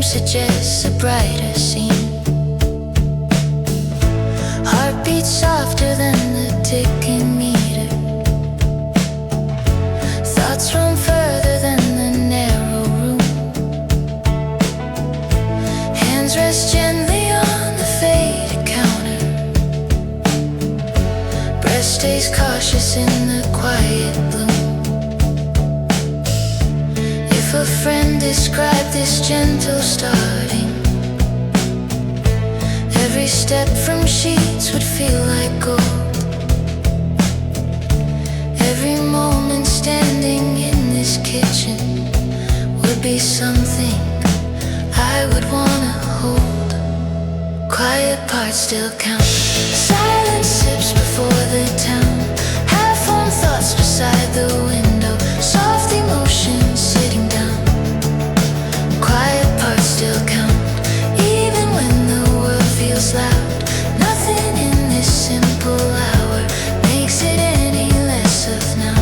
Suggests a brighter scene. Heartbeat softer than the ticking meter. Thoughts roam further than the narrow room. Hands rest gently on the faded counter. Breath stays cautious in the quiet bloom. If a friend described this gentle starting, every step from sheets would feel like gold. Every moment standing in this kitchen would be something I would wanna hold. Quiet parts still count. Silent sips before the town. Half-formed thoughts beside the window. Soft emotions sitting down. Quiet parts still count. Even when the world feels loud, nothing in this simple hour makes it any less of now.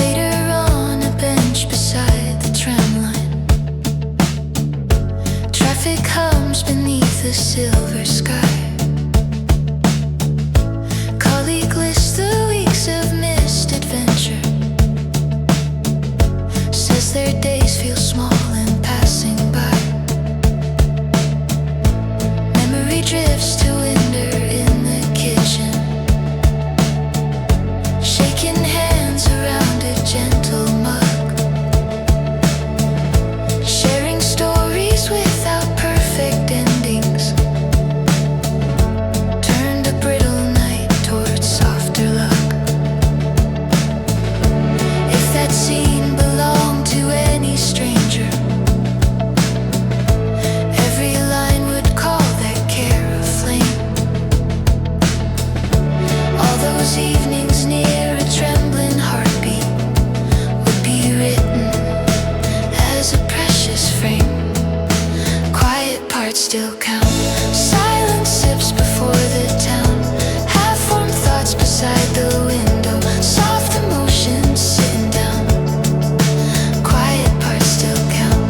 Later on a bench beside the tram line. Traffic hums beneath the silver sky. Colleague lists the weeks of missed adventure. Says their days feel small and passing by. Memory drifts to winter in the kitchen. Shaking hands around a gentle mug. Sharing stories without perfect endings. Turned a brittle night towards softer luck. If that scene belonged to any stranger, every line would call that care a flame. All those evenings near a trembling heartbeat would be written as a precious frame. Quiet parts still count. Silent sips before the town. Half-formed thoughts beside the window. Soft emotions sitting down. Quiet parts still count.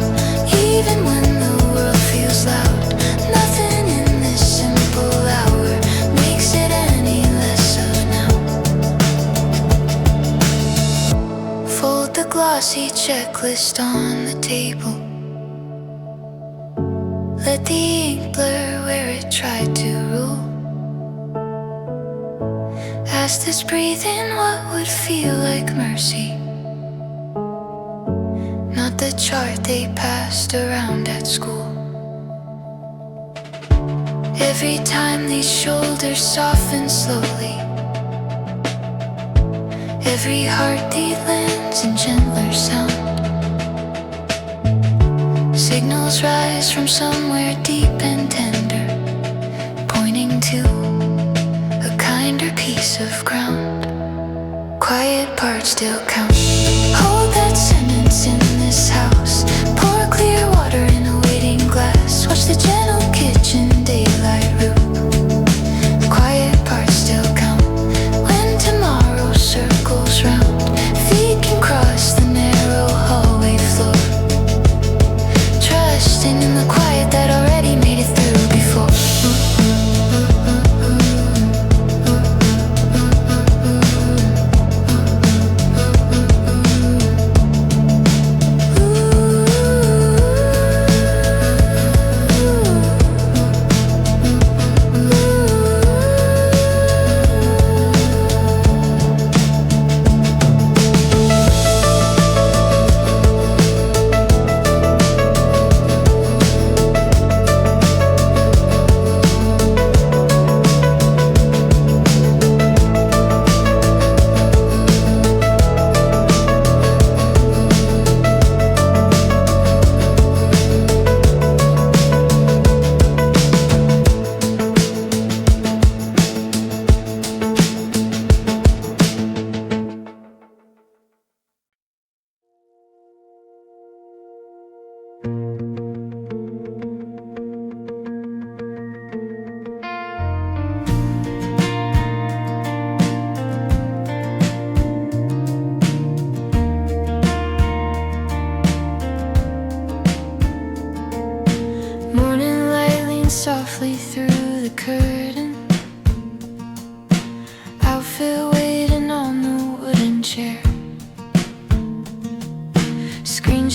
Even when the world feels loud, nothing in this simple hour makes it any less of now. Fold the glossy checklist on the table. Let the ink blur where it tried to rule. Ask this breathing what would feel like mercy, not the chart they passed around at school. Every time these shoulders soften slowly, every heartbeat lands in gentler sound. Signals rise from somewhere deep and tender, pointing to a kinder piece of ground. Quiet parts still count. Hold that sentence in this house. Pour clear water in a waiting glass. Watch the gentle kitchen daylight root. Quiet parts still count. When tomorrow circles round, feet can cross the narrow hallway floor. Trusting in the quiet that already made it through before. Ooh.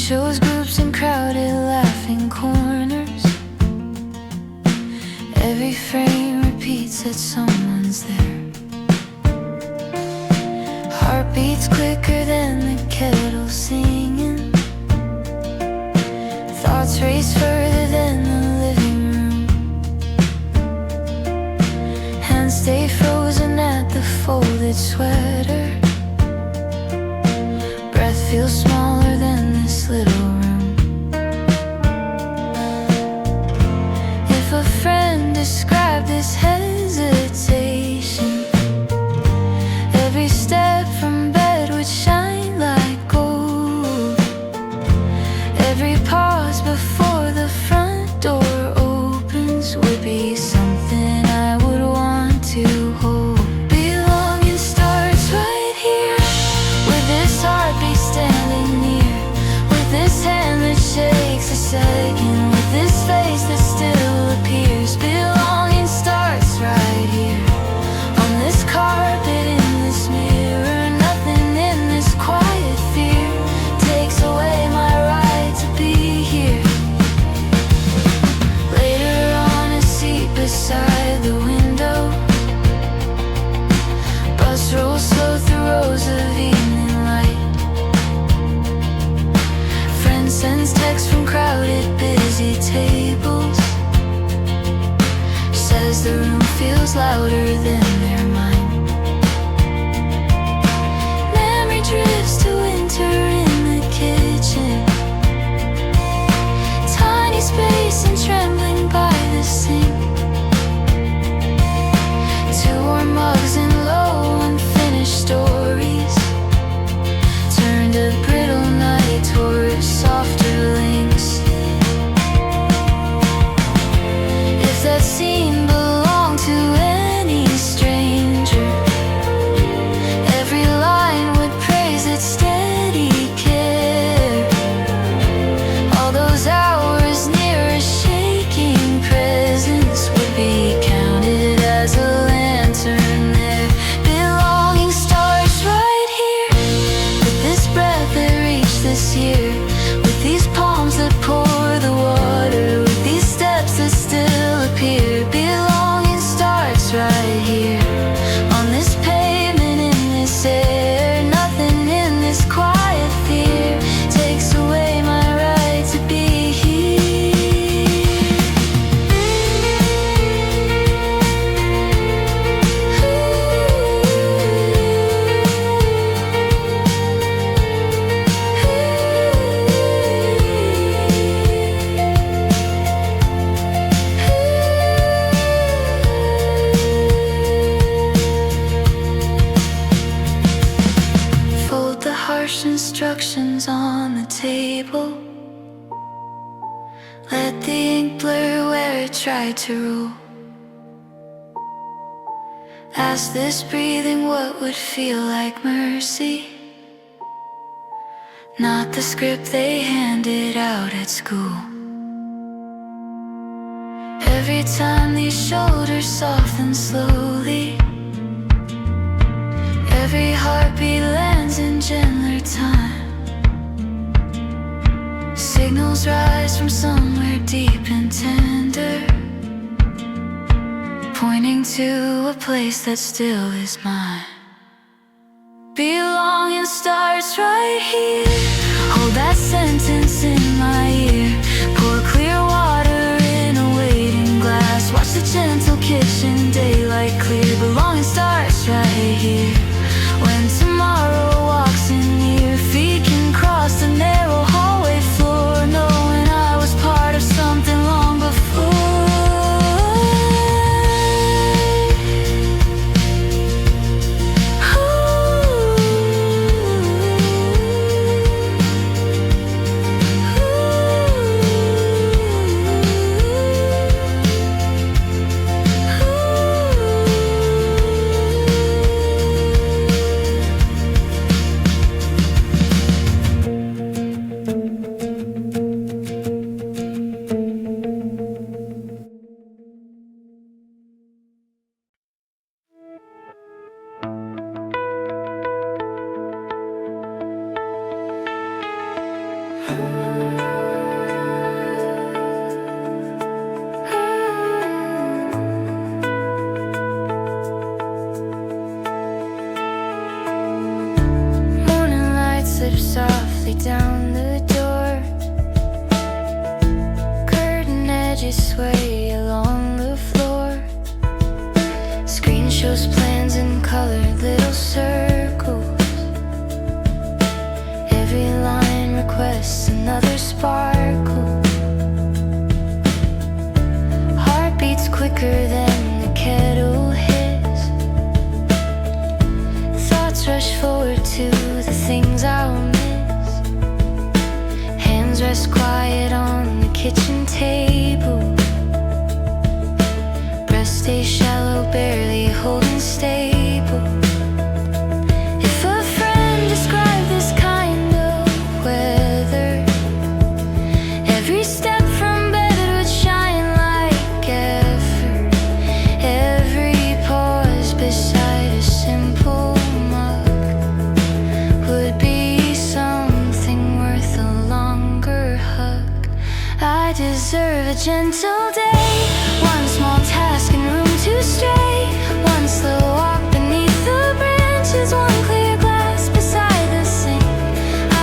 Shows groups in crowded laughing corners. Every frame repeats that someone's there. Heartbeats quicker than the kettle singing. Thoughts race further than the living room. Hands stay frozen at the folded sweater. Breath feels smaller than this little room. If a friend described this hesitation, every step from bed would shine like gold. Every pause before the front door opens would be something I would want to hold. Belonging starts right here, with this heartbeat standing near, with this hand that shakes a second, with this face that still appears. Belonging starts right here, on this carpet, in this mirror. Nothing in this quiet fear takes away my right to be here. Later on, a seat beside the window. Bus rolls slow through rows of evening light. Friend sends texts from crowded, busy tables. Says the room feels louder than their mind. Memory drifts to winter in the kitchen. Tiny space and trembling by the sink. Two warm mugs and low unfinished stories. Turned a brittle night towards softer links. If that scene belonged to any stranger, every line would praise its steady care. All those hours near a shaking presence would be counted as a lantern there. Belonging starts right here, with this breath that reached this year, with these palms that pour the water, with these steps that still appear. Belonging starts right here, on this pavement, in this air. Nothing in this quiet fear takes away my right to be Fold the harsh instructions on the table. Let the ink blur where it tried to rule. Ask this breathing what would feel like mercy, not the script they handed out at school. Every time these shoulders soften slowly, every heartbeat lands in gentler time. Signals rise from somewhere deep and tender, pointing to a place that still is mine. Belonging starts right here. Hold that sentence in my ear. Pour clear water in a waiting glass. Watch the gentle kitchen daylight clear. Belonging starts right here. When tomorrow walks in near, feet can cross the narrow hallway floor, knowing I was part of something long before. Slip softly down the door. Curtain edges sway along the floor. Screen shows plans in colored little circles. Every line requests another sparkle. Heart beats quicker than the kettle hits. Thoughts rush forward to the things I'll miss. Hands rest quiet on the kitchen table. Breath stays shallow, barely holding stable. If a friend described this kind of weather, every step from bed would shine like effort. Every pause beside a simple mug would be something worth a longer hug. I deserve a gentle day, one small task and room to stray, one slow walk beneath the branches, one clear glass beside the sink.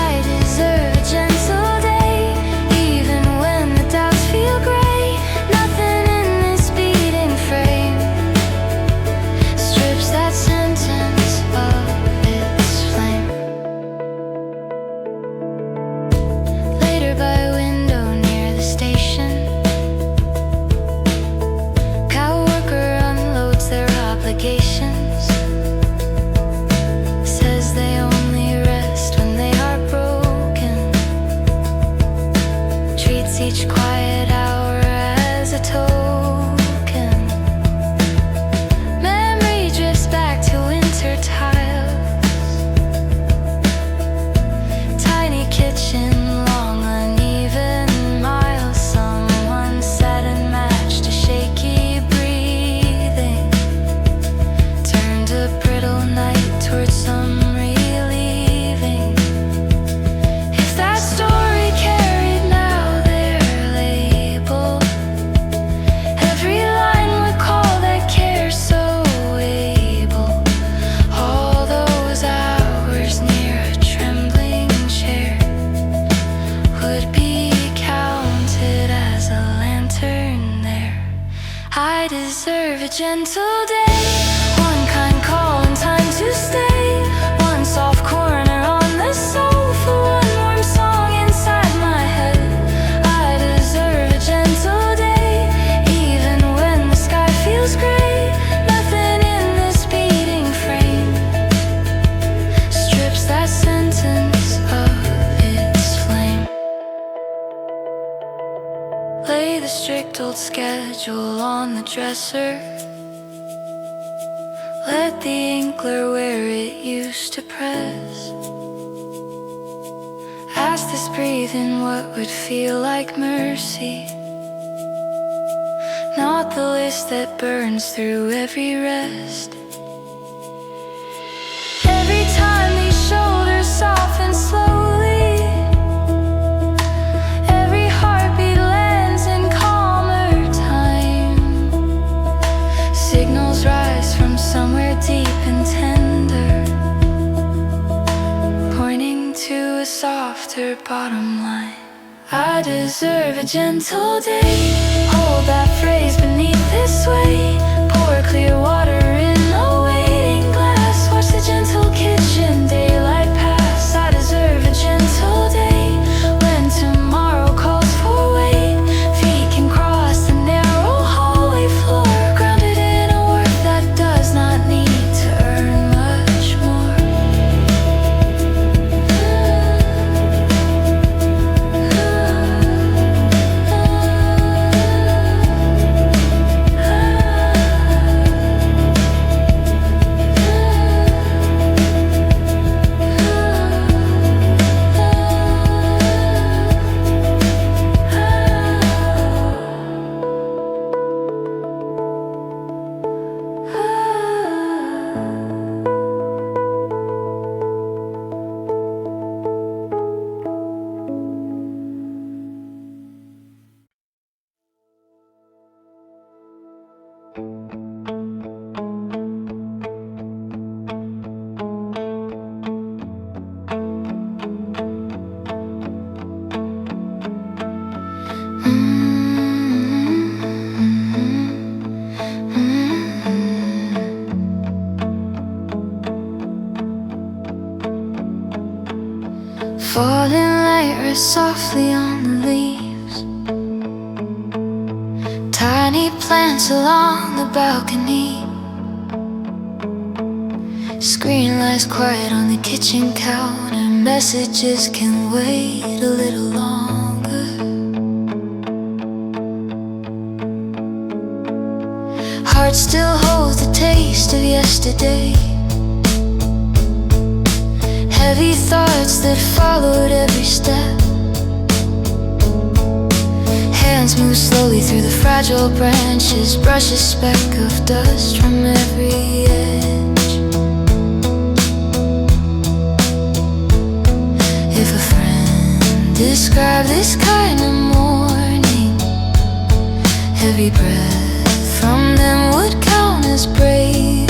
I deserve a gentle day, even when the doubts feel gray. Nothing in this beating frame strips that sentence of its flame. Later by a window near the station, cow worker unloads their obligations. Says they only rest when they are broken. Treats each quiet hour as a token. Memory drifts back to winter tiles. Tiny kitchen, long uneven miles. Someone sat and matched a shaky breathing. Turned a brittle night towards some relieving. If that story carried now their label, every line would call that care so able. All those hours near a trembling chair would be counted as a lantern there. I deserve a gentle day, one kind call and time to stay, one soft corner on the sofa, one warm song inside my head. I deserve a gentle day, even when the sky feels gray. Nothing in this beating frame strips that sentence of its flame. Lay the strict old schedule on the dresser. Let the inkler where it used to press. Ask this breathe in what would feel like mercy, not the list that burns through every rest. Every time these shoulders soften slowly, every heartbeat lands in calmer time. Signals rise from somewhere deep and tender, pointing to a softer bottom line. I deserve a gentle day, hold that phrase beneath this way. Pour clear water in a waiting glass, watch the gentle kitchen daylight pass. I deserve a gentle day, when tomorrow calls for weight. Feet can cross the narrow hallway floor, grounded in a work that does not need to earn much more. Falling light rests softly on the leaves. Tiny plants along the balcony. Screen lies quiet on the kitchen counter. Messages can wait a little longer. Heart still holds the taste of yesterday. Heavy thoughts that followed every step. Hands move slowly through the fragile branches. Brush a speck of dust from every edge. If a friend described this kind of morning, every breath from them would count as brave.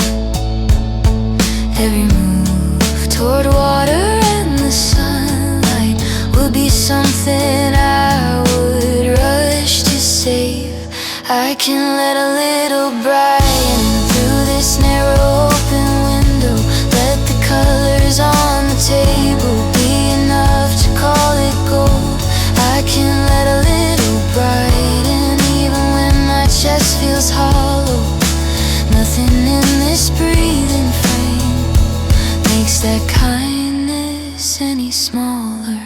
Every move toward water and the sunlight would be something I would rush to save. I can let a little bright in through this narrow open window. Let the colors on the table be enough to call it gold. I can let a little bright in even when my chest feels hollow. Nothing in this breathing frame makes that kindness any smaller.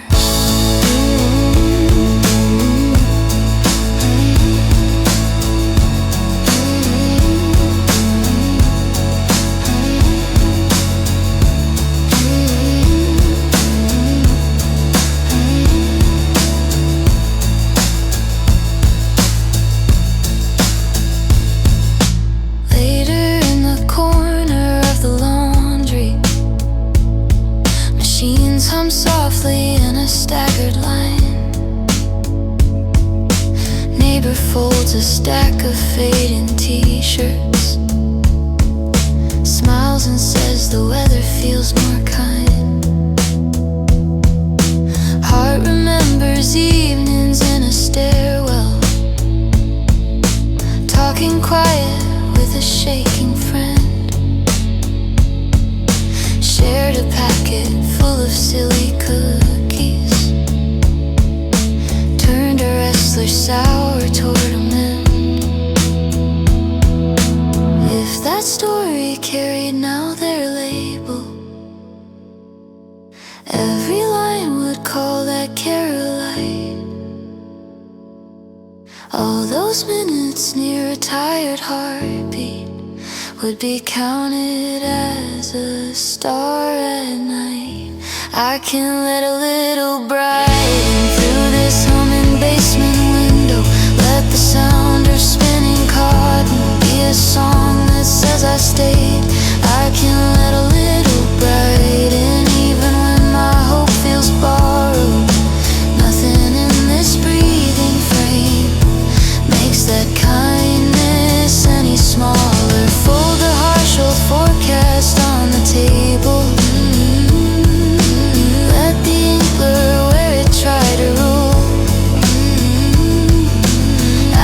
Later in the corner of the laundry, machines hum softly in a staggered line. Neighbor folds a stack of fading t-shirts, smiles and says the weather feels more kind. Heart remembers evenings in a stairwell, talking quiet with a shaking friend. Shared a packet full of silly cookies, turned a wrestler sour toward a mend. If that story carried now their label, every line would call that Caroline. All those minutes near a tired heartbeat would be counted as a star at night. I can let a little bright in through this humming basement window. Let the sound of spinning cotton be a song that says I stayed. I can let a little bright in even when my hope feels borrowed. Nothing in this breathing frame makes that kindness any smaller. Fold the harsh old forecast on the table. Let the ink blur where it tried to rule.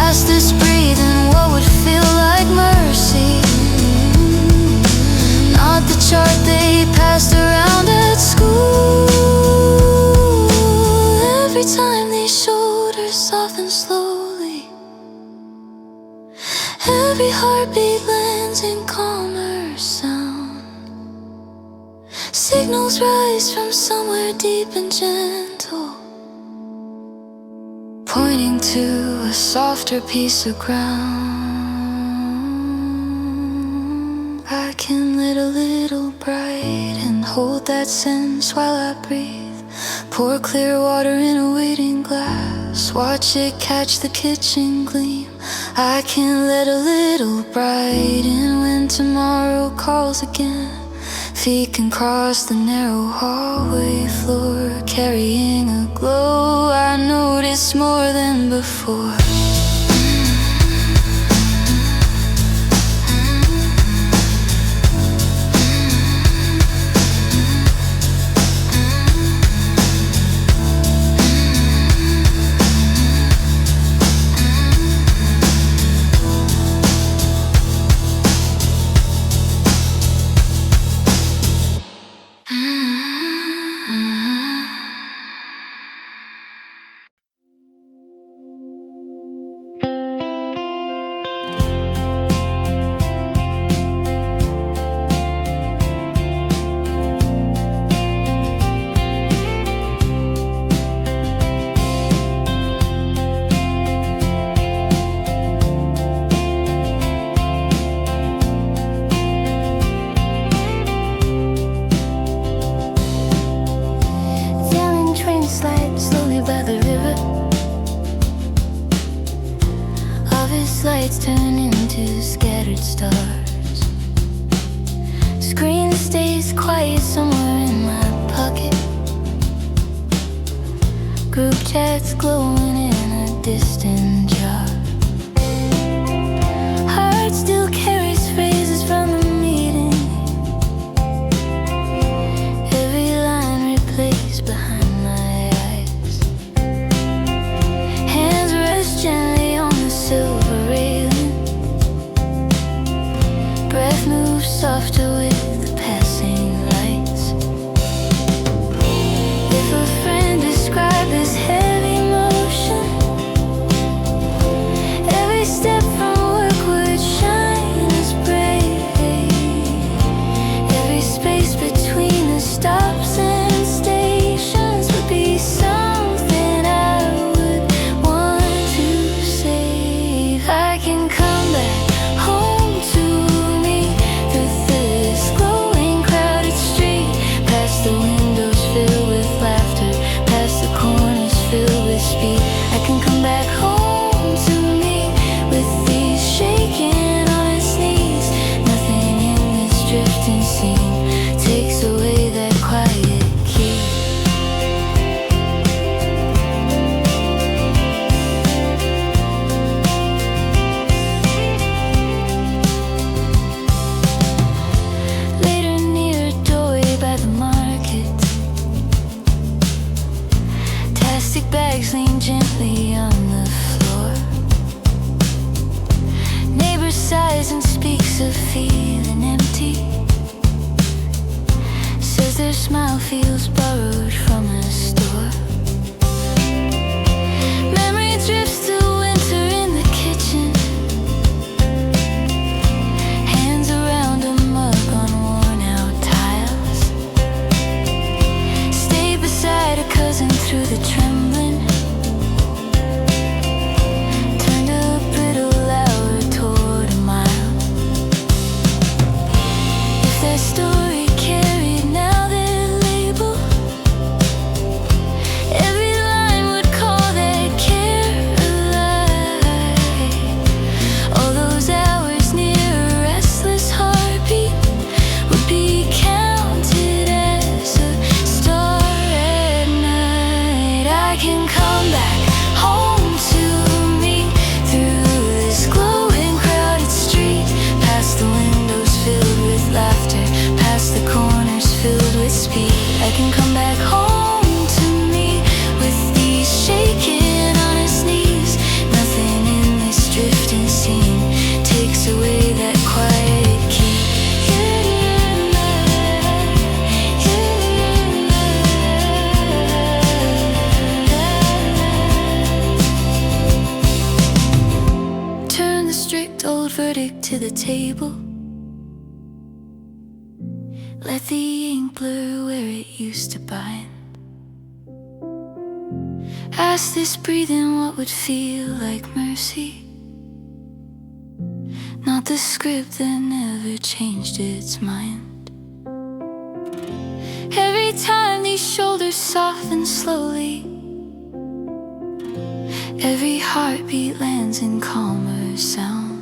Ask this breathing what would feel like mercy, not the chart they passed around at school. Every time these shoulders soften slowly, every heartbeat lands in calmer sound. Signals rise from somewhere deep and gentle, pointing to a softer piece of ground. I can let a little bright and hold that sense while I breathe. Pour clear water in a waiting glass, watch it catch the kitchen gleam. I can let a little bright in when tomorrow calls again. Feet can cross the narrow hallway floor, carrying a glow I notice more than before. lights turn into scattered stars. Screen stays quiet somewhere in my pocket. Group chats glowing in a distant jar. Heart still carries phrases from the meeting. Every line replaced behind my eyes. Hands rest gently on the silver railing. Breath moves softer with the passing lights. If a friend described this heavy motion, every step from work would shine as bright. Every space between the stops and stations would be something I would want to save. I can come back home to me through this glowing crowded street, past the windows filled with laughter, past the corners filled with speed. I can come back home to me with these shaking on its knees. Nothing in this drifting scene takes away that quiet key. Later near a doorway by the market, plastic bags lean gently on the floor. Neighbor sighs and speaks of feeling empty. Says their smile feels borrowed from a store. Memory drifts to winter in the kitchen. Hands around a mug on worn out tiles. Stay beside a cousin through the trembling. Turned a brittle hour toward a mile. If their story carried now their label, every line would call that care alive. All those hours near a restless heartbeat would be counted as a star at night. I can come back home to me through this glowing crowded street, past the windows filled with laughter, past the corners filled with speed. I can come back home to me with these shaking on its knees. Nothing in this drifting scene takes away that quiet key. Turn the strict old verdict to the table. Let the ink blur where it used to bind. Ask this breathing what would feel like mercy, not the script that never changed its mind. Every time these shoulders soften slowly, every heartbeat lands in calmer sound.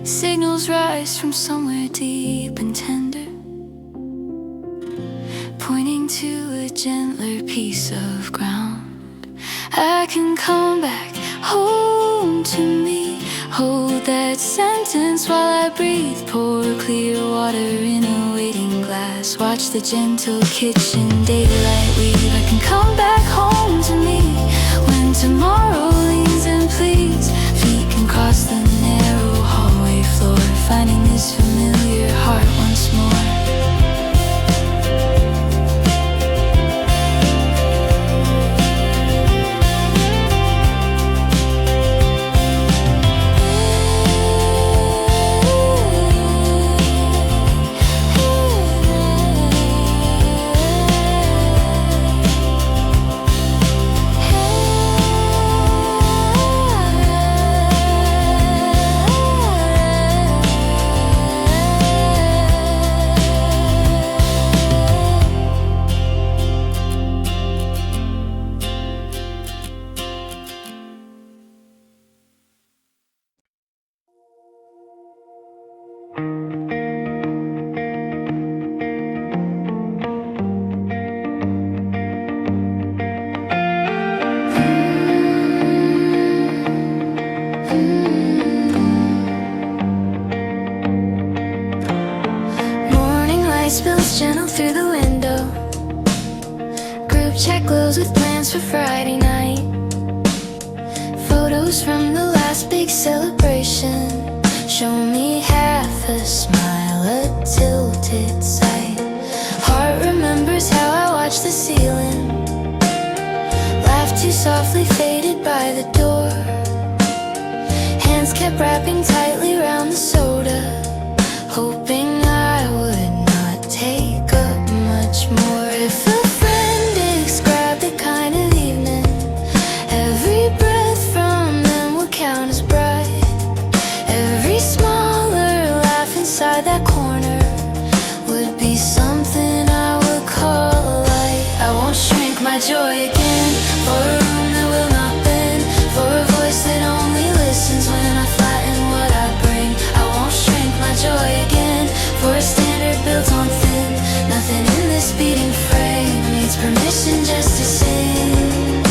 Signals rise from somewhere deep and tender, pointing to a gentler piece of ground. I can come back home to me. Hold that sentence while I breathe. Pour clear water in a waiting glass. Watch the gentle kitchen daylight weave. I can come back home to me when tomorrow leans and pleads. Feet can cross the narrow hallway floor, finding this familiar heart once more. breeze gentle through the window. Group chat glows with plans for Friday night. Photos from the last big celebration show me half a smile, a tilted side. Heart remembers how I watched the ceiling, laughed too softly, faded by the door. Hands kept wrapping tightly round the soda, hoping I would not take up much more. If a friend described the kind of evening, every breath from them would count as bright. Every smaller laugh inside that corner would be something I would call a light. I won't shrink my joy again for a room that will not bend, for a voice that only listens when I flatten what I bring. I won't shrink my joy again for a standard built on thin. Nothing in this beating frame needs permission just to sing.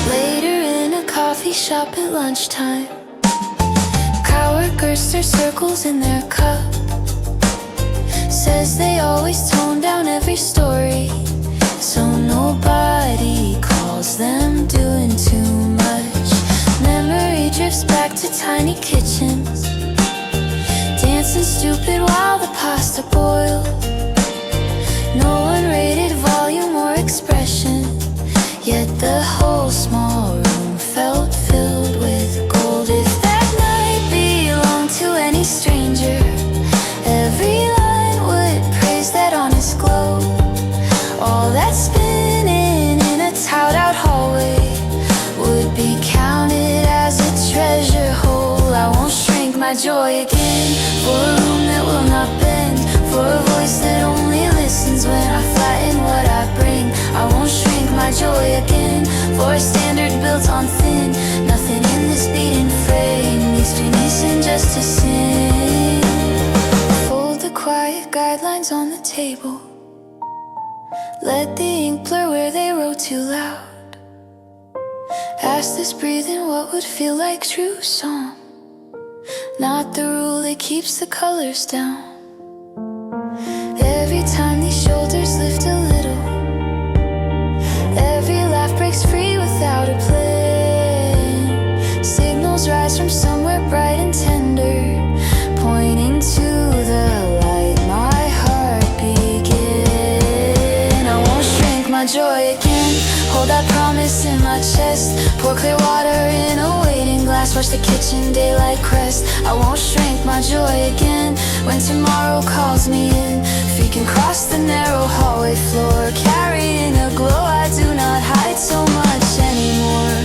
Later in a coffee shop at lunchtime, coworkers stir circles in their cup. Says they always tone down every story, so nobody calls them doing too much. Memory drifts back to tiny kitchens, dancing stupid while the pasta boiled. No one rated volume or expression, yet the whole small room felt filled with gold. If that night belonged to any stranger, every line would praise that honest glow. All that spinning in a tiled-out hallway would be counted as a treasure hole. I won't shrink my joy again for a room that will not bend, for a voice that only listens when I flatten what I bring. I won't shrink my joy again for a standard built on thin. Nothing in this beating frame needs permission just to sing. Fold the quiet guidelines on the table, let the ink blur where they wrote too loud. Ask this breathing what would feel like true song, not the rule that keeps the colors down. Every time these shoulders lift a little, every laugh breaks free without a plan. Signals rise from somewhere bright and tender, pointing to the light my heart began. I won't shrink my joy again, hold that promise in my chest. Pour clear water in a waiting glass, watch the kitchen daylight crest. I won't shrink my joy again when tomorrow calls me in, freaking cross the narrow hallway floor, carrying a glow I do not hide so much anymore.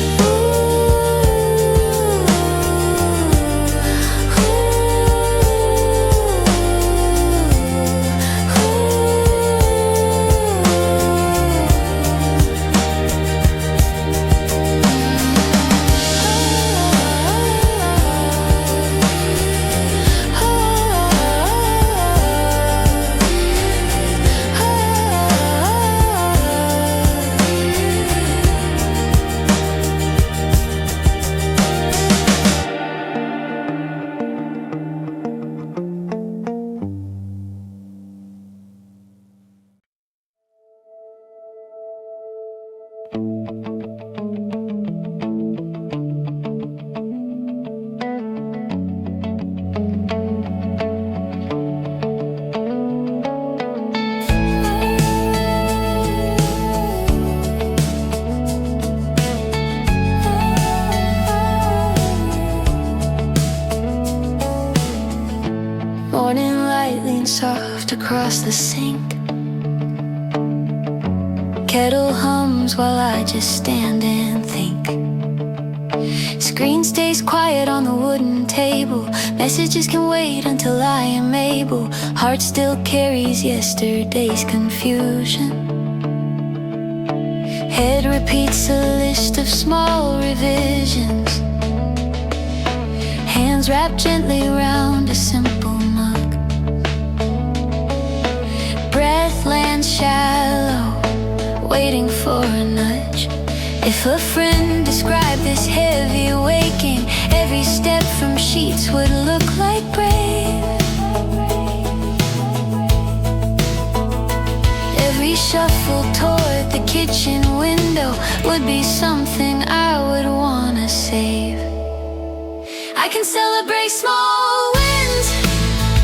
Morning light leans soft across the sink, kettle hums while I just stand and think. Screen stays quiet on the wooden table, messages can wait until I am able. Heart still carries yesterday's confusion, head repeats a list of small revisions. Hands wrap gently round a simple mug, breath lands shallow, waiting for a nudge. If a friend described this heavy waking, every step from sheets would look like brave. Every shuffle toward the kitchen window would be something I would wanna save. I can celebrate small wins,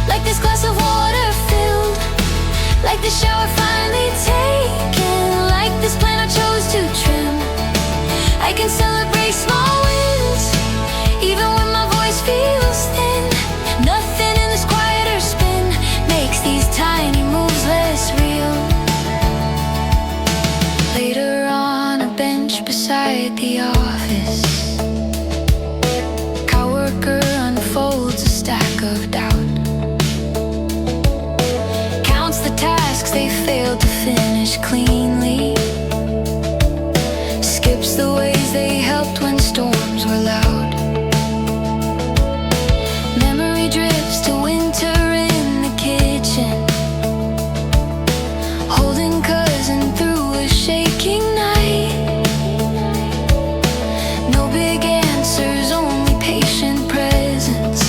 like this glass of water filled, like the shower finally taken, like this plant I chose to trim. I can celebrate small wins, even when my voice feels thin. Nothing in this quieter spin makes these tiny moves less real. Later on a bench beside the office, coworker unfolds a stack of doubt, counts the tasks they failed to finish cleanly, skips the ways they helped when storms were loud. Memory drifts to winter in the kitchen, holding cousin through a shaking night. No big answers, only patient presence.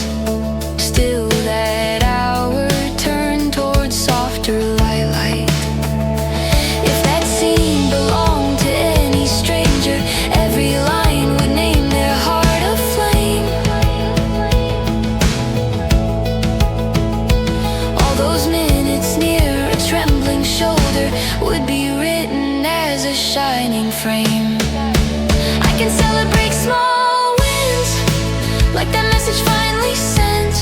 Still that hour turned towards softer light. If that scene belonged to any stranger, every line would name their heart aflame. All those minutes near a trembling shoulder would be written as a shining frame. I can celebrate small wins, like that message finally sent,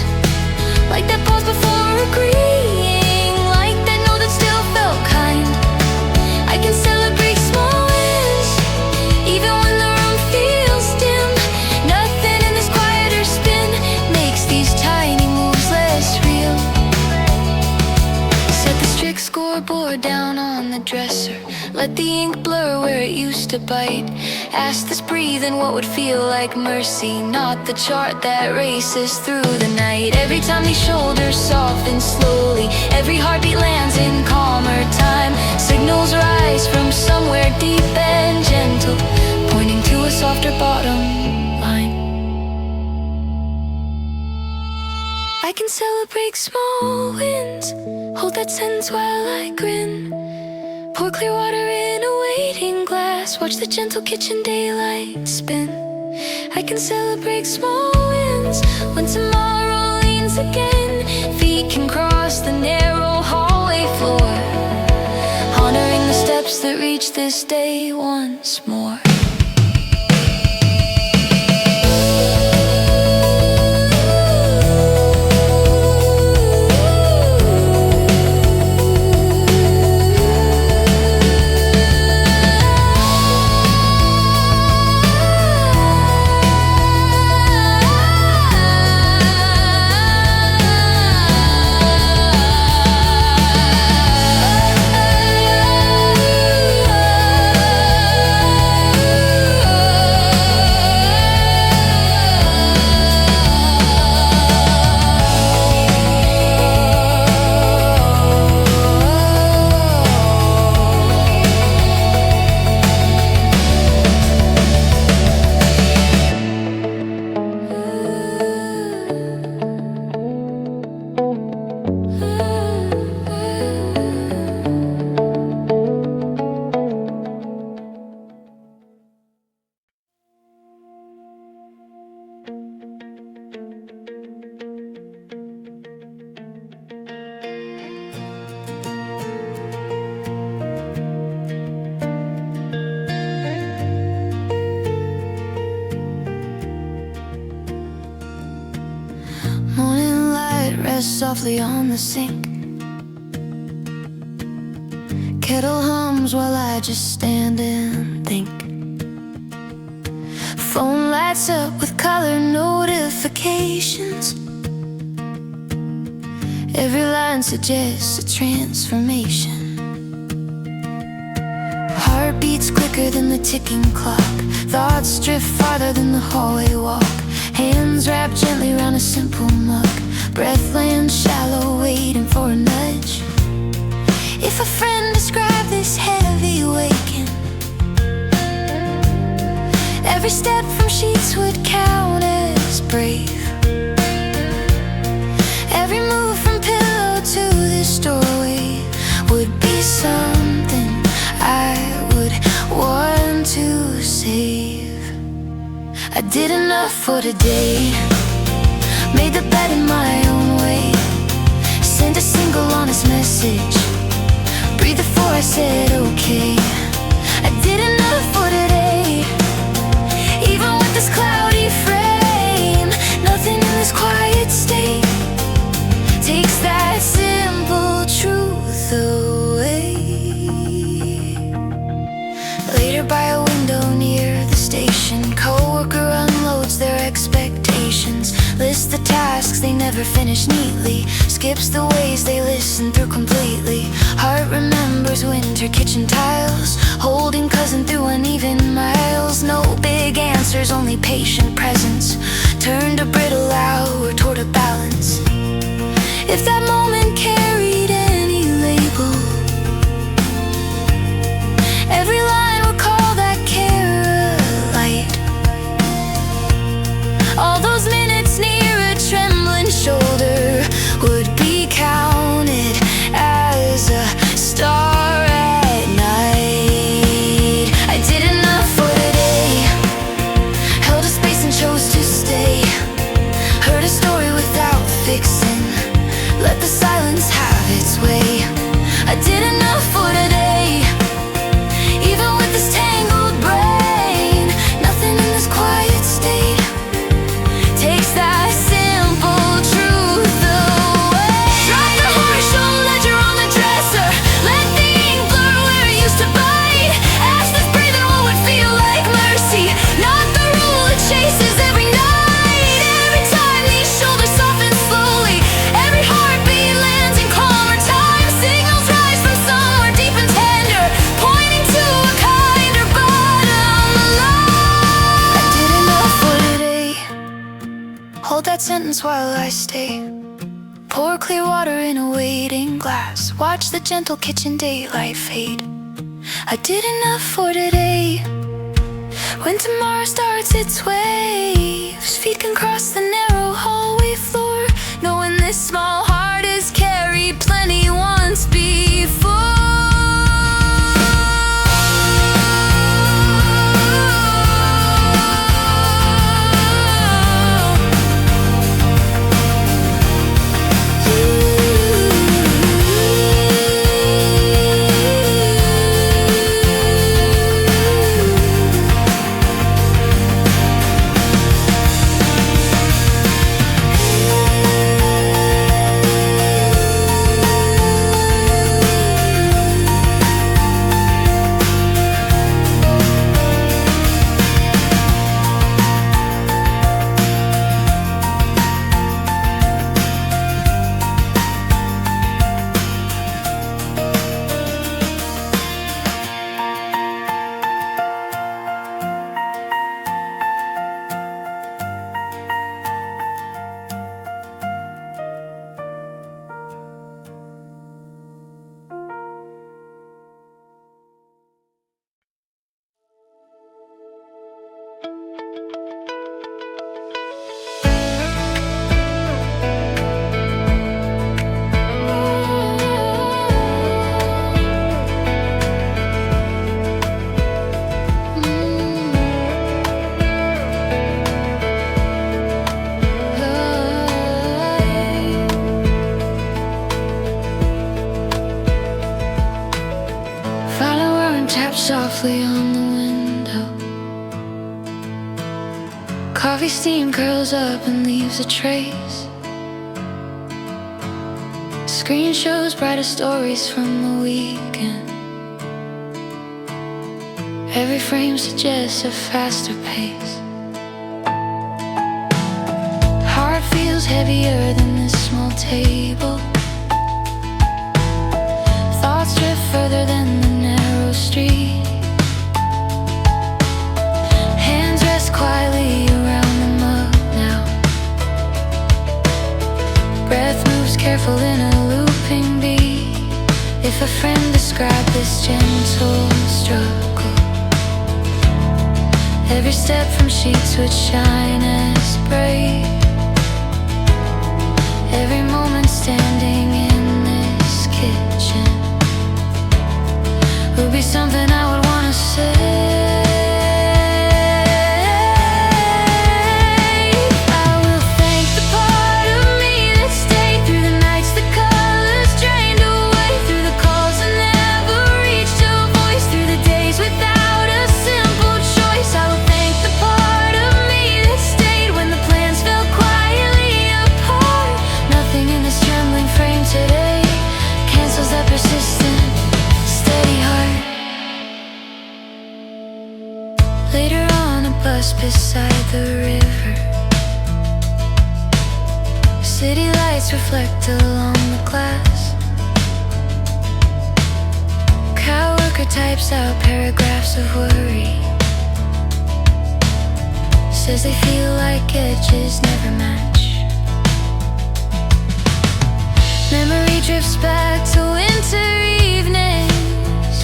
like that pause before agreeing, like that note that still felt kind. I can celebrate small wins, even when the room feels dim. Nothing in this quieter spin makes these tiny moves less real. Set the strict scoreboard down on the dresser, let the ink blur where it used to bite. Ask this breathe and what would feel like mercy, not the chart that races through the night. Every time these shoulders soften slowly, every heartbeat lands in calmer time. Signals rise from somewhere deep and gentle, pointing to a softer bottom line. I can celebrate small wins, hold that sentence while I grin. Pour clear water in a waiting glass, watch the gentle kitchen daylight spin. I can celebrate small wins when tomorrow leans again. Feet can cross the narrow hallway floor, honoring the steps that reach this day once more. Softly on the sink, kettle hums while I just stand and think. Phone lights up with color notifications, every line suggests a transformation. Heart beats quicker than the ticking clock, thoughts drift farther than the hallway walk. Hands wrap gently around a simple mug, breath lands shallow, waiting for a nudge. If a friend described this heavy waking, every step from sheets would count as brave. Every move from pillow to this doorway would be something I did enough for today. Made the bed in my own way. Sent a single honest message. Breathed before I said okay. I did enough for today. Even with this cloudy frame, nothing in this quiet state takes that simple truth away. Later by a window near the station, coworker unloads their expectations. Lists the tasks they never finish neatly. Skips the ways they listen through completely. Heart remembers winter kitchen tiles. Holding cousin through uneven miles. No big answers, only patient presence. Turned a brittle hour toward a balance. If that moment carried any label, every line would call that care a light. All those minutes near a trembling shoulder would be counted as a star at night. I did enough for today. Held a space and chose to stay. Heard a story without fixing. Let the silence have its way. I did enough for today. Even with this tangled brain, nothing in this quiet state takes that simple truth away. Drop the harsh old ledger on the dresser. Let the ink blur where it used to bite. Ask this breathing what would feel like mercy. Not the rule it chases every night. Every time these shoulders soften slowly, every heartbeat lands in calmer time. Signals rise from somewhere deep and tender, pointing to a kinder bottom line. I did enough for today. Hold that sentence while I stay. Pour clear water in a waiting glass. Watch the gentle kitchen daylight fade. I did enough for today. When tomorrow starts its waves, feet can cross the narrow hallway floor, knowing this small heart has carried plenty once before. Softly on the window. Coffee steam curls up and leaves a trace. Screen shows brighter stories from the weekend. Every frame suggests a faster pace. Heart feels heavier than this small table. Thoughts drift further than the narrow street. Hands rest quietly around the mug now. Breath moves careful in a looping beat. If a friend described this gentle struggle, every step from sheets would shine as bright. Every moment standing in this kitchen would be something I would wanna say. Later on a bus beside the river. City lights reflect along the glass. Coworker types out paragraphs of worry. Says they feel like edges never match. Memory drifts back to winter evenings.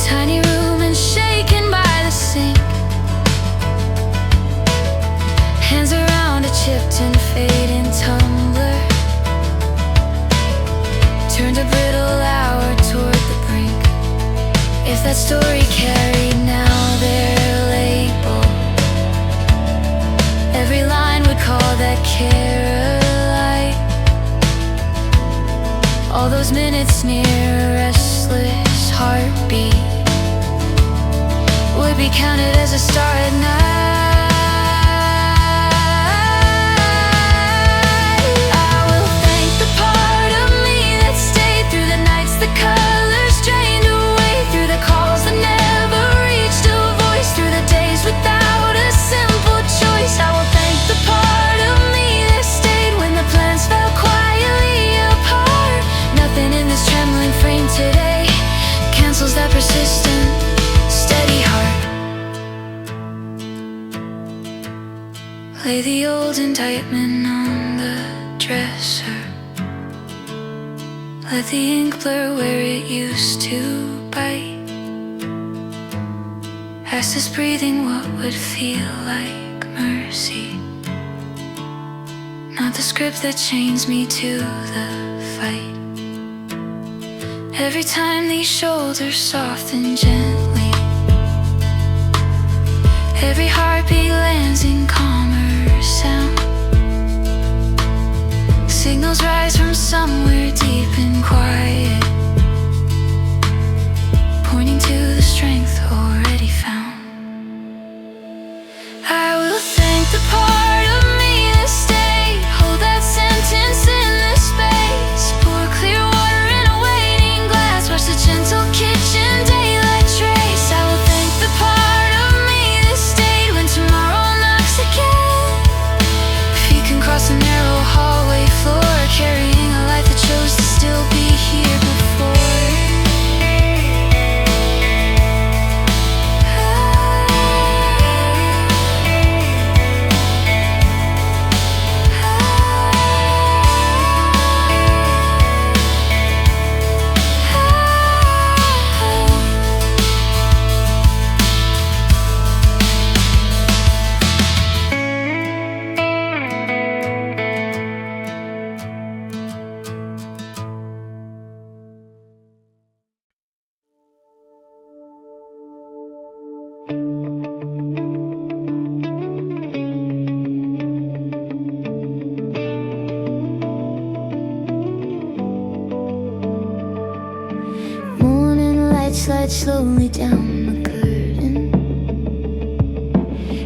Tiny room and shaken by the sink. Hands around a chipped and fading tumbler. Turned a brittle hour toward the brink. If that story carried now their label, every line would call that Caroline. All those minutes near a restless heartbeat would be counted as a star at night. I will thank the part of me that stayed through the nights, the colors drained away, through the calls that never reached a voice, through the days without a simple choice. I will thank the part of me that stayed when the plans fell quietly apart. Nothing in this trembling frame today cancels that persistent, steady heart. Lay the old indictment on the dresser. Let the ink blur where it used to bite. Ask this breathing what would feel like mercy, not the script that chains me to the fight. Every time these shoulders soften gently, every heartbeat lands in calmer sound. Signals rise from somewhere deep and quiet, pointing to the strength already found. I will thank the part of me that stayed. Hold that sentence in the space. Pour clear water in a waiting glass. Watch the gentle kitchen daylight trace. I will thank the part of me that stayed when tomorrow knocks again. Feet can cross a narrow hallway floor, carrying a life that chose to still be here before. Slide slowly down the curtain.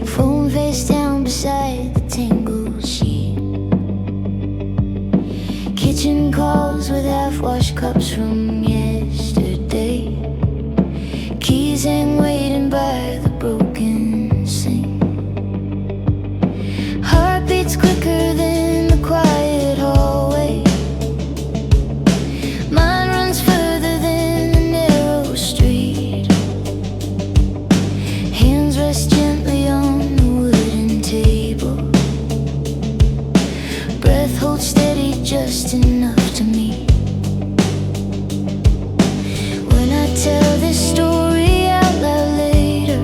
Phone face down beside the tangled sheet. Kitchen calls with half-washed cups from yesterday. Keys hang waiting by the broken sink. Heartbeats quicker than the quiet hallway. Mine runs further than the narrow street. Hands rest gently on the wooden table. Breath holds steady just enough to meet. When I tell this story out loud later,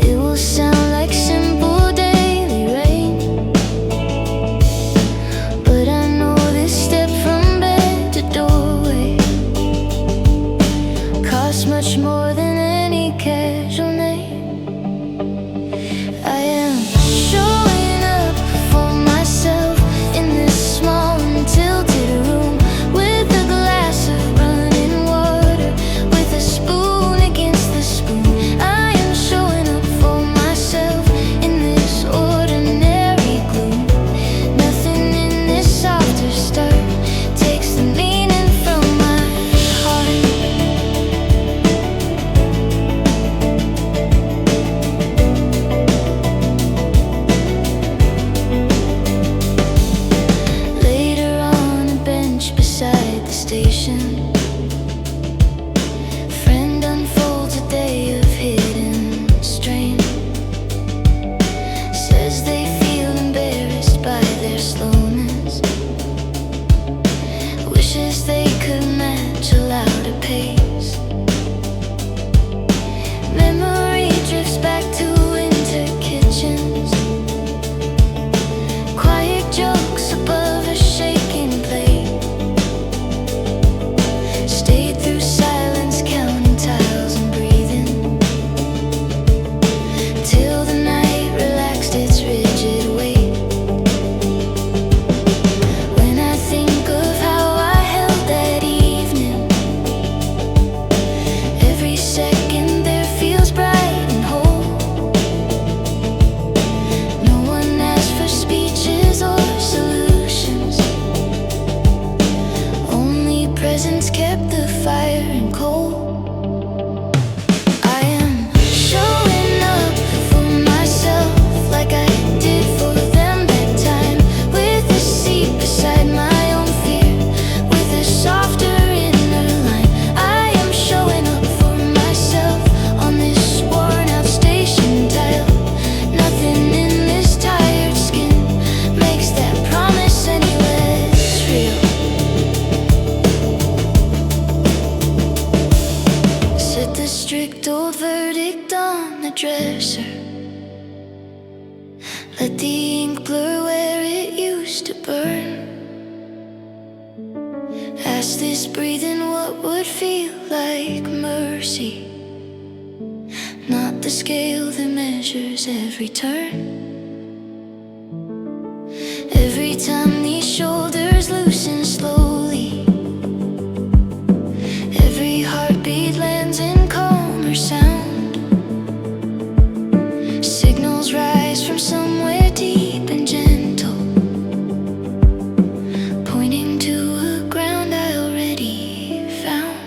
it will sound like simple daily rain. But I know this step from bed to doorway costs much more than any casual name. I am showing up for myself in this small and tilted room, with a glass of running water, with a spoon against the spoon. I am showing up for myself in this ordinary gloom. Nothing in this softer start takes the meaning from my heart. strict old verdict on the dresser. Let the ink blur where it used to burn. Ask this breathing what would feel like mercy, not the scale that measures every turn. Every time these shoulders loosen slowly, every heartbeat lands in calmer sound. Signals rise from somewhere deep and gentle, pointing to a ground I already found.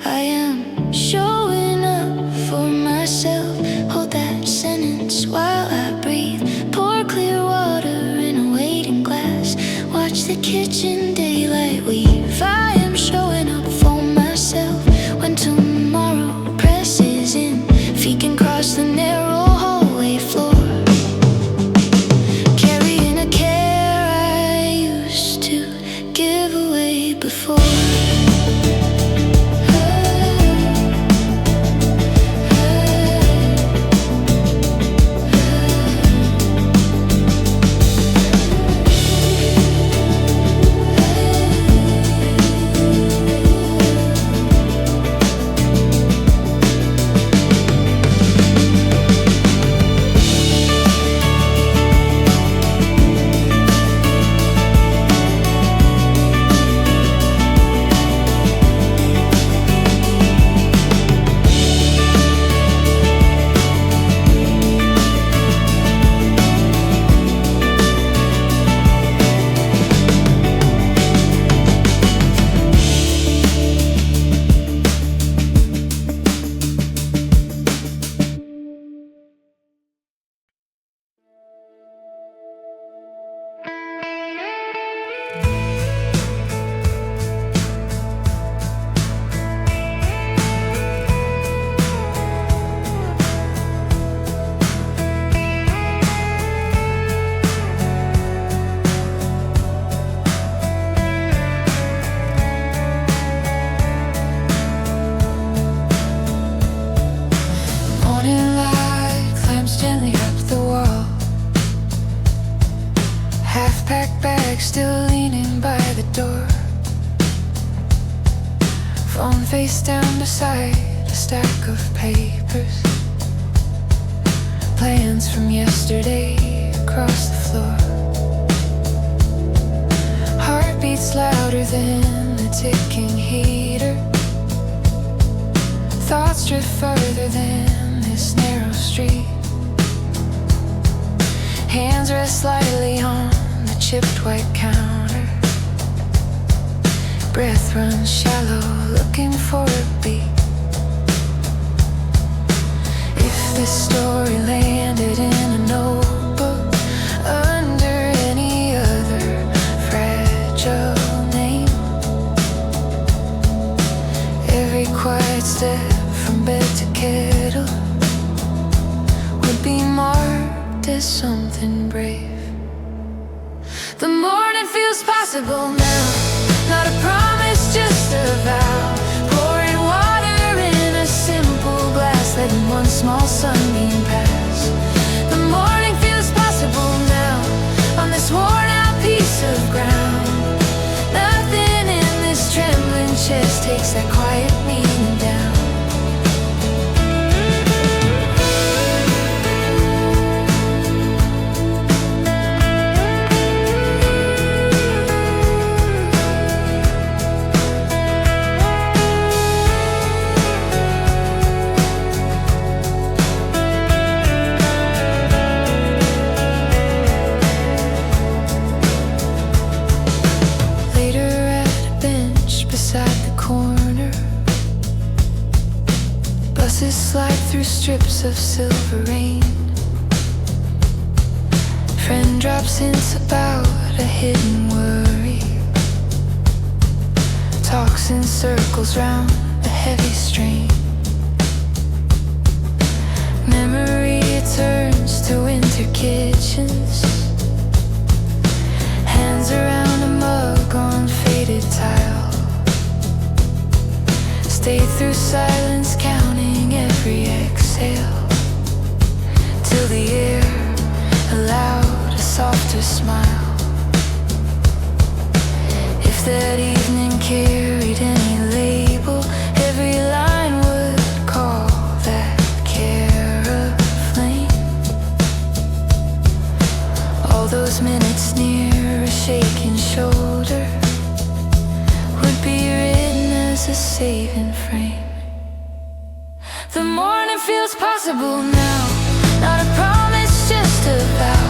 I am showing up for myself. Hold that sentence while I breathe. Pour clear water in a waiting glass. Watch the kitchen daylight weave. I am showing up for myself when tomorrow presses in. Feet can cross the narrow hallway floor, carrying a care I used to give away before. Half-packed bag still leaning by the door. Phone face down beside a stack of papers. Plans from yesterday across the floor. Heart beats louder than a ticking heater. Thoughts drift further than this narrow street. Hands rest lightly on the chipped white counter. Breath runs shallow, looking for a beat. If this story landed in a notebook under any other fragile name, every quiet step from bed to kettle would be marked as something brave. The morning feels possible now, not a promise, just a vow. Pouring water in a simple glass, letting one small sunbeam pass. The morning feels possible now, on this worn out piece of ground. Nothing in this trembling chest takes that quiet meaning down. Buses slide through strips of silver rain. Friend drops hints about a hidden worry. Talks in circles round a heavy strain. Memory turns to winter kitchens. Hands around a mug on faded tile. Stay through silence, counting every exhale, till the air allowed a softer smile. If that evening carried any label, every line would call that care a flame. All those minutes near a shaking shoulder would be written as a saving frame. The morning feels possible now, not a promise, just a vow.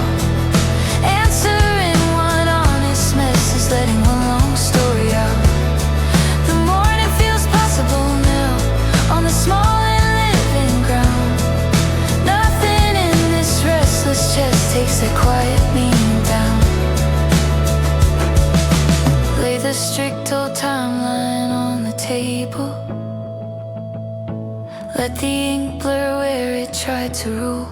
Answering one honest message, letting one long story out. The morning feels possible now, on the small and living ground. Nothing in this restless chest takes that quiet meaning down. Lay the strict old timeline on the table. Let the ink blur where it tried to rule.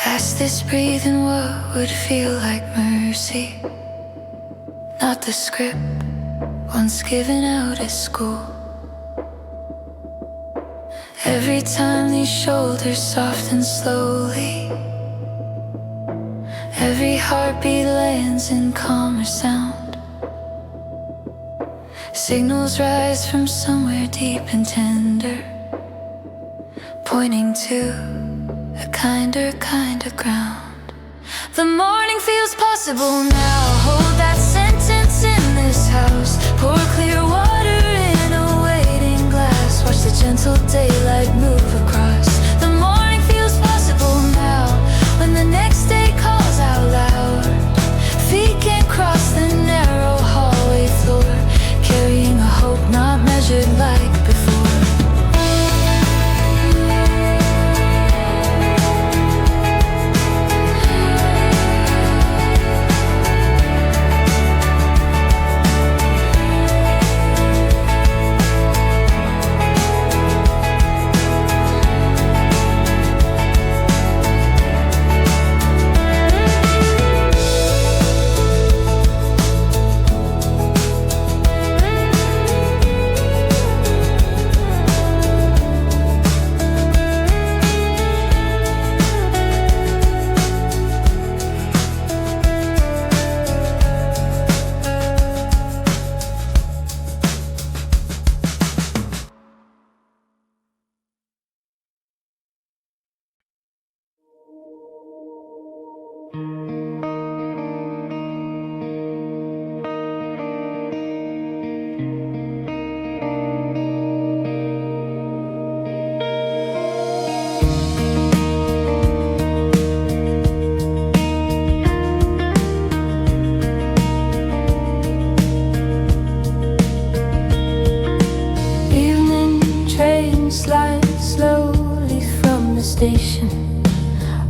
Ask this breathing what would feel like mercy, not the script once given out at school. Every time these shoulders soften slowly, every heartbeat lands in calmer sound. Signals rise from somewhere deep and tender, pointing to a kinder ground. The morning feels possible now. Hold that sentence in this house. Pour clear water in a waiting glass. Watch the gentle daylight move across. The morning feels possible now, when the next day calls out loud. Feet can't cross the narrow hallway floor, carrying a hope not measured like before.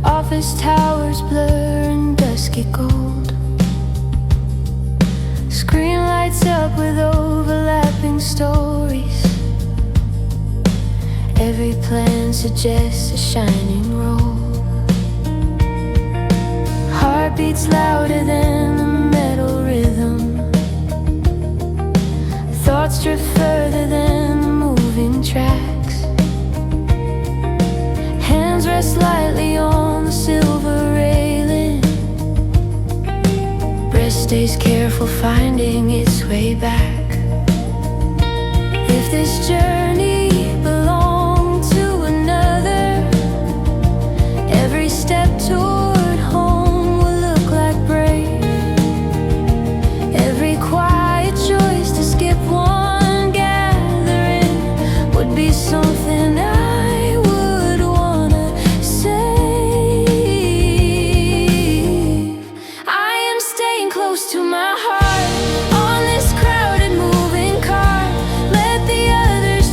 Office towers blur in dusky gold. Screen lights up with overlapping stories. Every plan suggests a shining role. Heartbeats louder than the metal rhythm. Thoughts drift further than the moving tracks. Hands rest lightly on the silver railing. Breast stays careful, finding its way back. If this journey belonged to another, every step toward home would look like brave. Every quiet choice to skip one gathering would be something I would wanna save. I am staying close to my heart on this crowded moving car. Let the others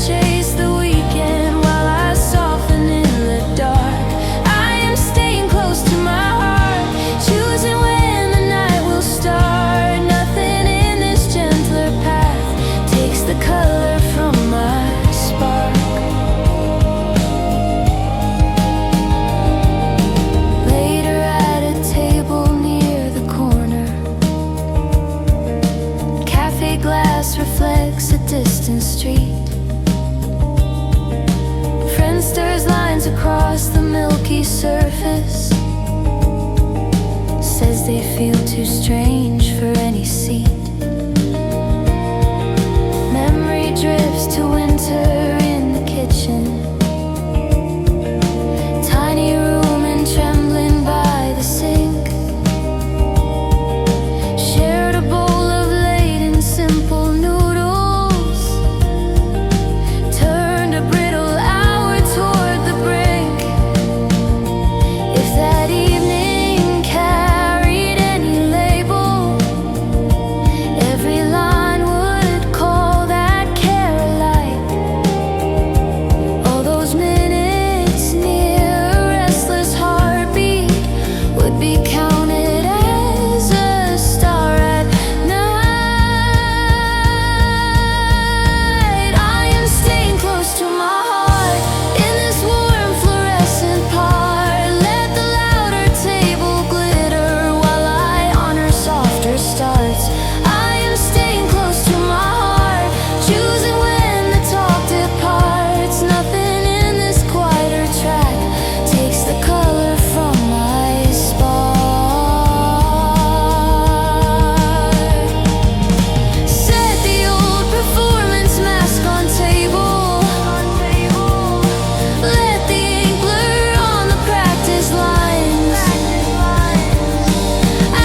across the milky surface. Says they feel too strange for any seat. Memory drifts to winter in the kitchen. Tiny room and trembling by the sink. Shared a bowl of laden simple noodles. Turned a brittle hour toward the brink. If that evening carried any label, every line would call that care alike. All those minutes near a restless heartbeat would be counted as a star at night. I am staying close to my heart in this warm fluorescent part. Let the louder table glitter while I honor softer starts. I am staying close to my heart, choosing when the talk departs. Nothing in this quieter track takes the color from my spark. Set the old performance mask on table. Let the ink blur on the practice lines.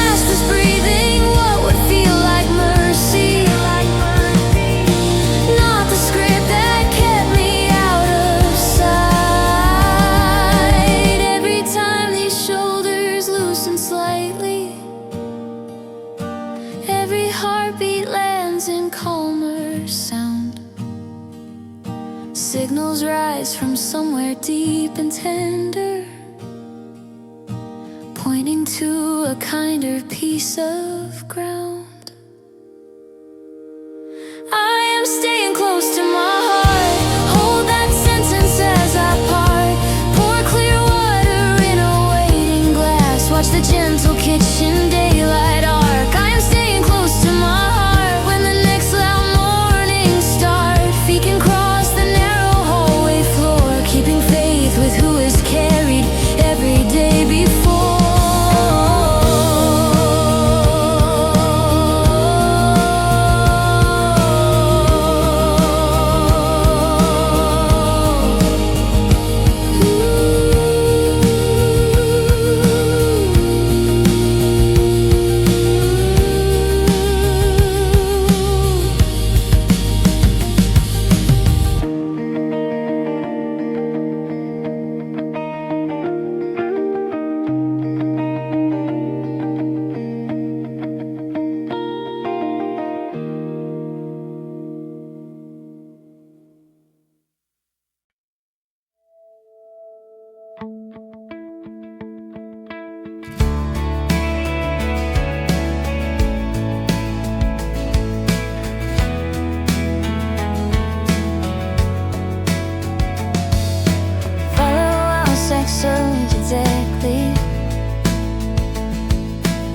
Ask this breathing what would feel like mercy. Not the script that kept me out of sight. Every time these shoulders loosen slightly, every heartbeat lands in calmer sound. Signals rise from somewhere deep and tender, pointing to a kinder piece of ground. I am staying close to my heart. Hold that sentence as I part. Pour clear water in a waiting glass. Watch the gentle kitchen daylight arc. I am staying close to my heart when the next loud morning start. Feet can cross the narrow hallway floor, keeping faith with who is carried every day before. Exactly.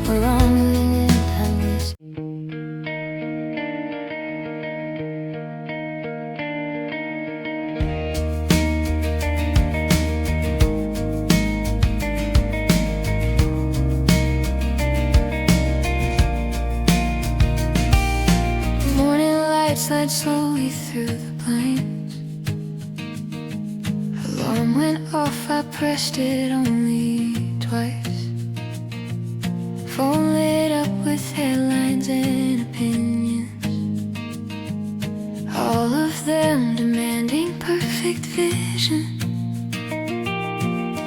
We're on it and we morning light slid slowly through the blinds. Alarm went off, I pressed it only twice. Phone lit up with headlines and opinions, all of them demanding perfect vision.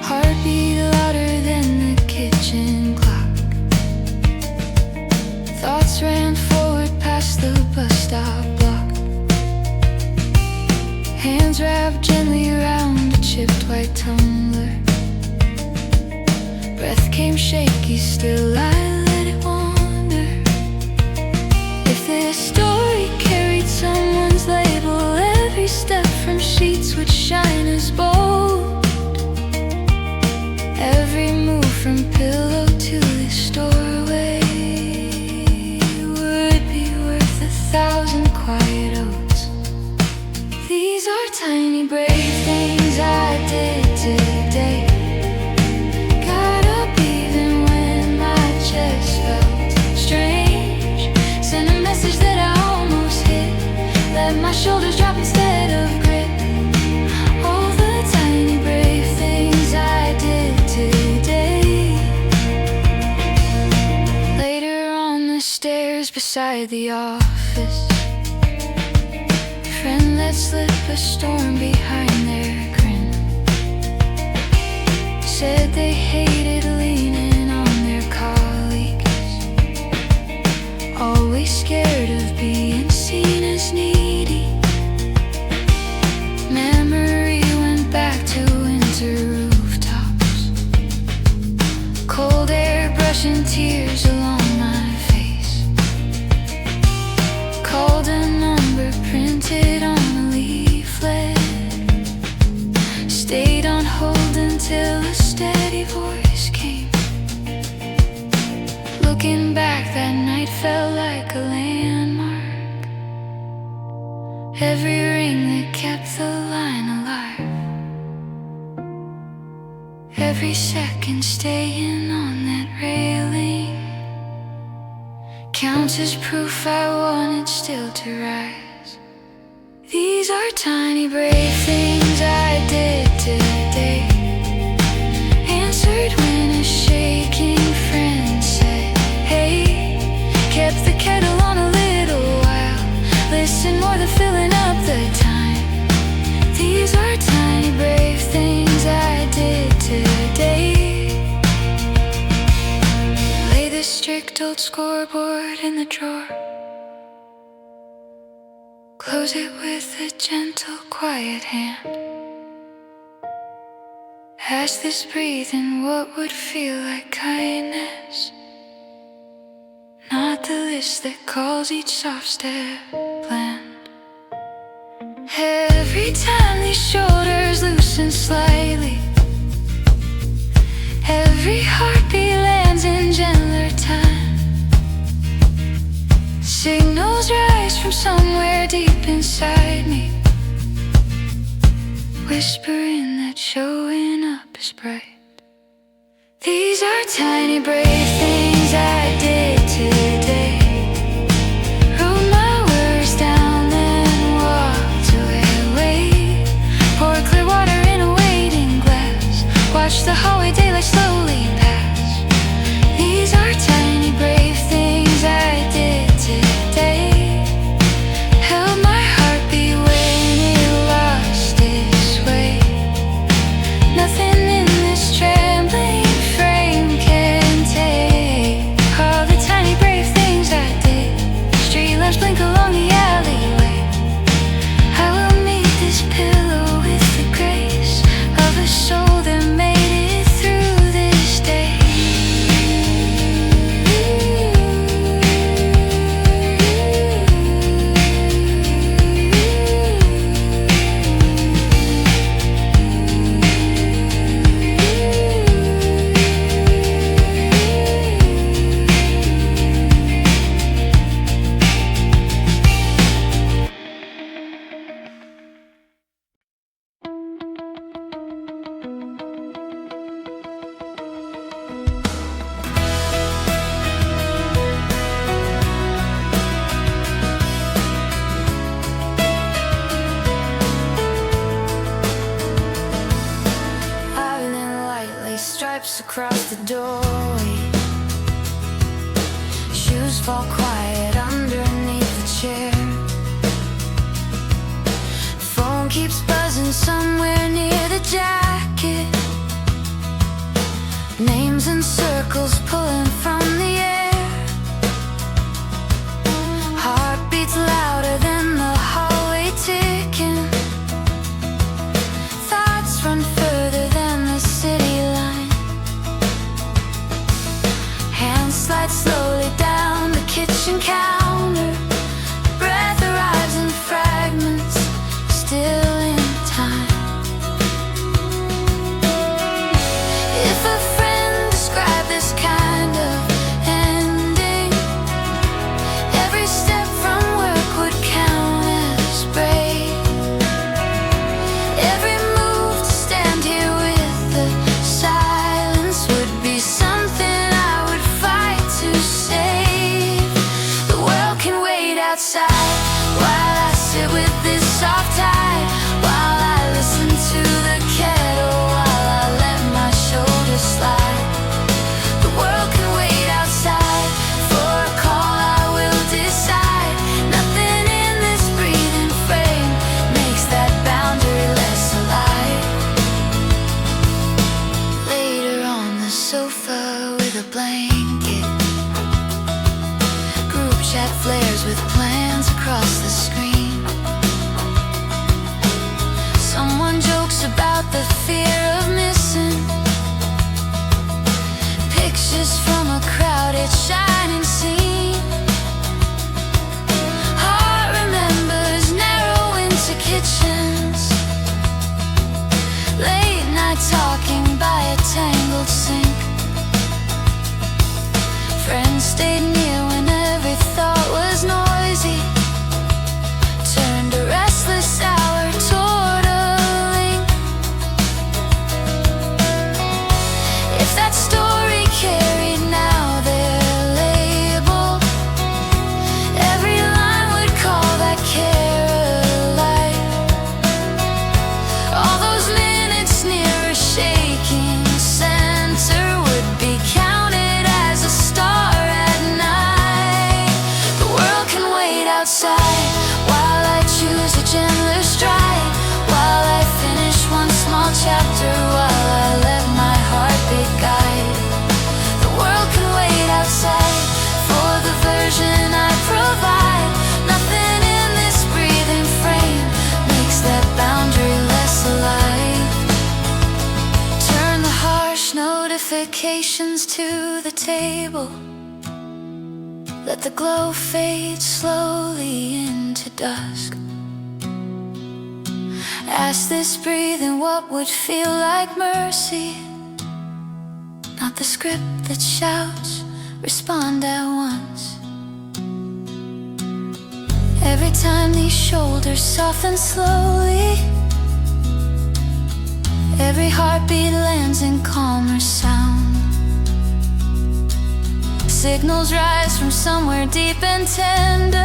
Heartbeat louder than the kitchen clock. Thoughts ran forward past the bus stop block. Hands wrapped gently around a chipped white tumbler. Breath came shaky, still I let it wander. If this story carried someone's label, every step from sheets would shine as bold. Every move from pillow to this doorway would be worth 1,000 quiet oats. These are tiny brave things I did today. shoulders drop instead of grit. All the tiny brave things I did today. Later on the stairs beside the office, a friend let slip a storm behind their grin. Said they hated leaning on their colleagues, always scared of being seen as needy. Memory went back to winter rooftops, cold air brushing tears along my face. Called a number printed on a leaflet, stayed on hold until a steady voice came. Looking back, that night felt like a landmark, every ring that kept the line alive, every second staying on that railing counts as proof I wanted still to rise. These are tiny brave things I did today. Answered when a shaking friend said, hey, kept the kettle on a little while, listen more than filling up the time. These are tiny brave things I did today. Lay the strict old scoreboard in the drawer, close it with a gentle, quiet hand. Ask this breathing what would feel like kindness, not the list that calls each soft step bland. Every time these shoulders loosen slightly, every heartbeat lands in gentler time. Signals rise from somewhere deep inside me, whispering that showing up is bright. These are tiny brave things I did today. Wrote my words down then walked away. Poured clear water in a waiting glass, watched the hallway daylight slowly pass. These are tiny brave things I did today. Held my heartbeat when it lost its way. Nothing in this trembling frame can take all the tiny brave things I did. Street lamps blink along the alleyway. I will meet this pillow with the grace of a soul that made it through this day. Ironing lightly, stripes across the doorway. Shoes fall quiet underneath the chair. Phone keeps buzzing somewhere near the jacket. Names in circles pulling from the air. Heartbeats louder than the hallway ticking. Thoughts run further than the city line. Hands slide slowly down the kitchen counter. Breath arrives in fragments, still in time. about the fear of missing. Pictures from a crowded shining scene. Heart remembers narrow winter kitchens, late night talking by a tangled sink. Friends stayed near when every thought was noisy, turned a restless hour toward a link. If that story carried now their label, every line would call that care alive. All those minutes near a shaking center would be counted as a star at night. The world can wait outside while I choose a gentler stride, while I finish one small chapter, while I let my heartbeat guide. The world can wait outside for the version I provide. Nothing in this breathing frame makes that boundary less alive. Turn the harsh notifications to the table, let the glow fade slowly into dusk. Ask this breathing what would feel like mercy, not the script that shouts, respond at once. Every time these shoulders soften slowly, every heartbeat lands in calmer sound. Signals rise from somewhere deep and tender,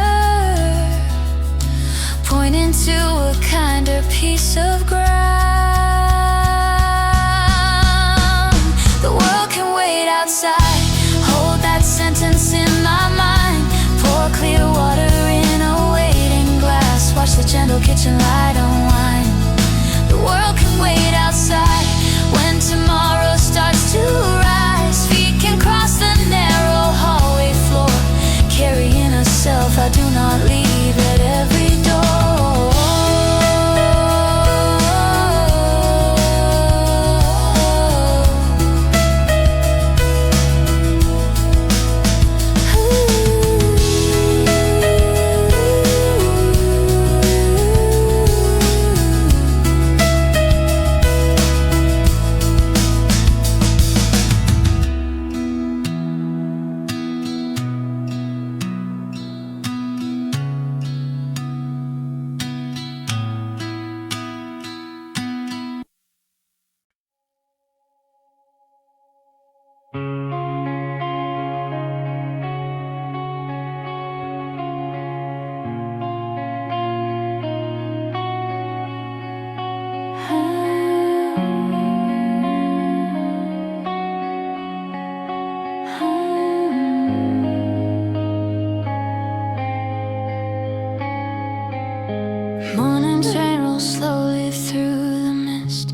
pointing to a kinder piece of ground. The world can wait outside, hold that sentence in my mind. Pour clear water in a waiting glass, watch the gentle kitchen light unwind. The world can wait outside when tomorrow starts to rise. Feet can cross the narrow hallway floor, carrying a self I do not leave at every door. Morning train rolls slowly through the mist.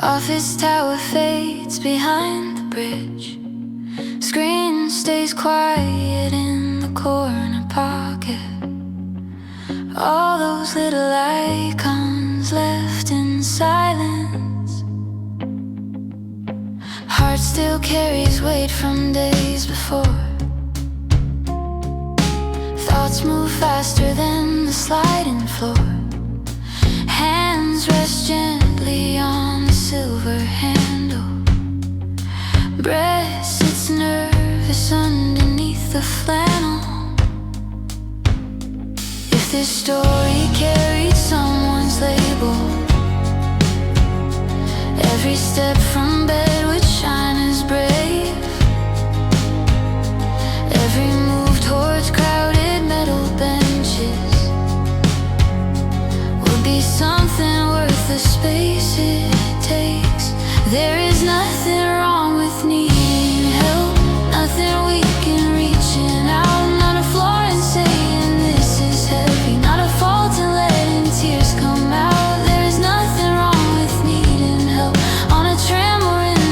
Office tower fades behind the bridge. Screen stays quiet in the corner pocket. All those little icons left in silence. Heart still carries weight from days before. Thoughts move faster than the sliding floor. Hands rest gently on the silver handle. Breath sits nervous underneath the flannel. If this story carried someone's label, every step from bed would shine as brave. Every move towards crowded metal benches would be something worth the space it takes. There is nothing wrong with needing help, nothing weak in reaching out, not a flaw in saying this is heavy, not a fault in letting tears come out. There is nothing wrong with needing help, on a tram or in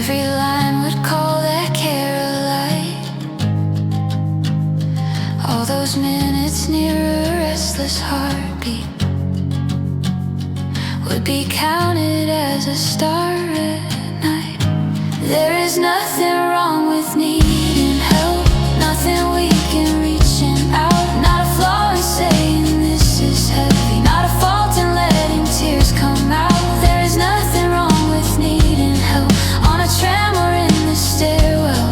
Every line would call that care a light. All those minutes near a restless heartbeat would be counted as a star at night. There is nothing wrong with needing help, nothing weak in reaching out, not a flaw in saying this is heavy, not a fault in letting tears come out. There is nothing wrong with needing help on a tram or in the stairwell.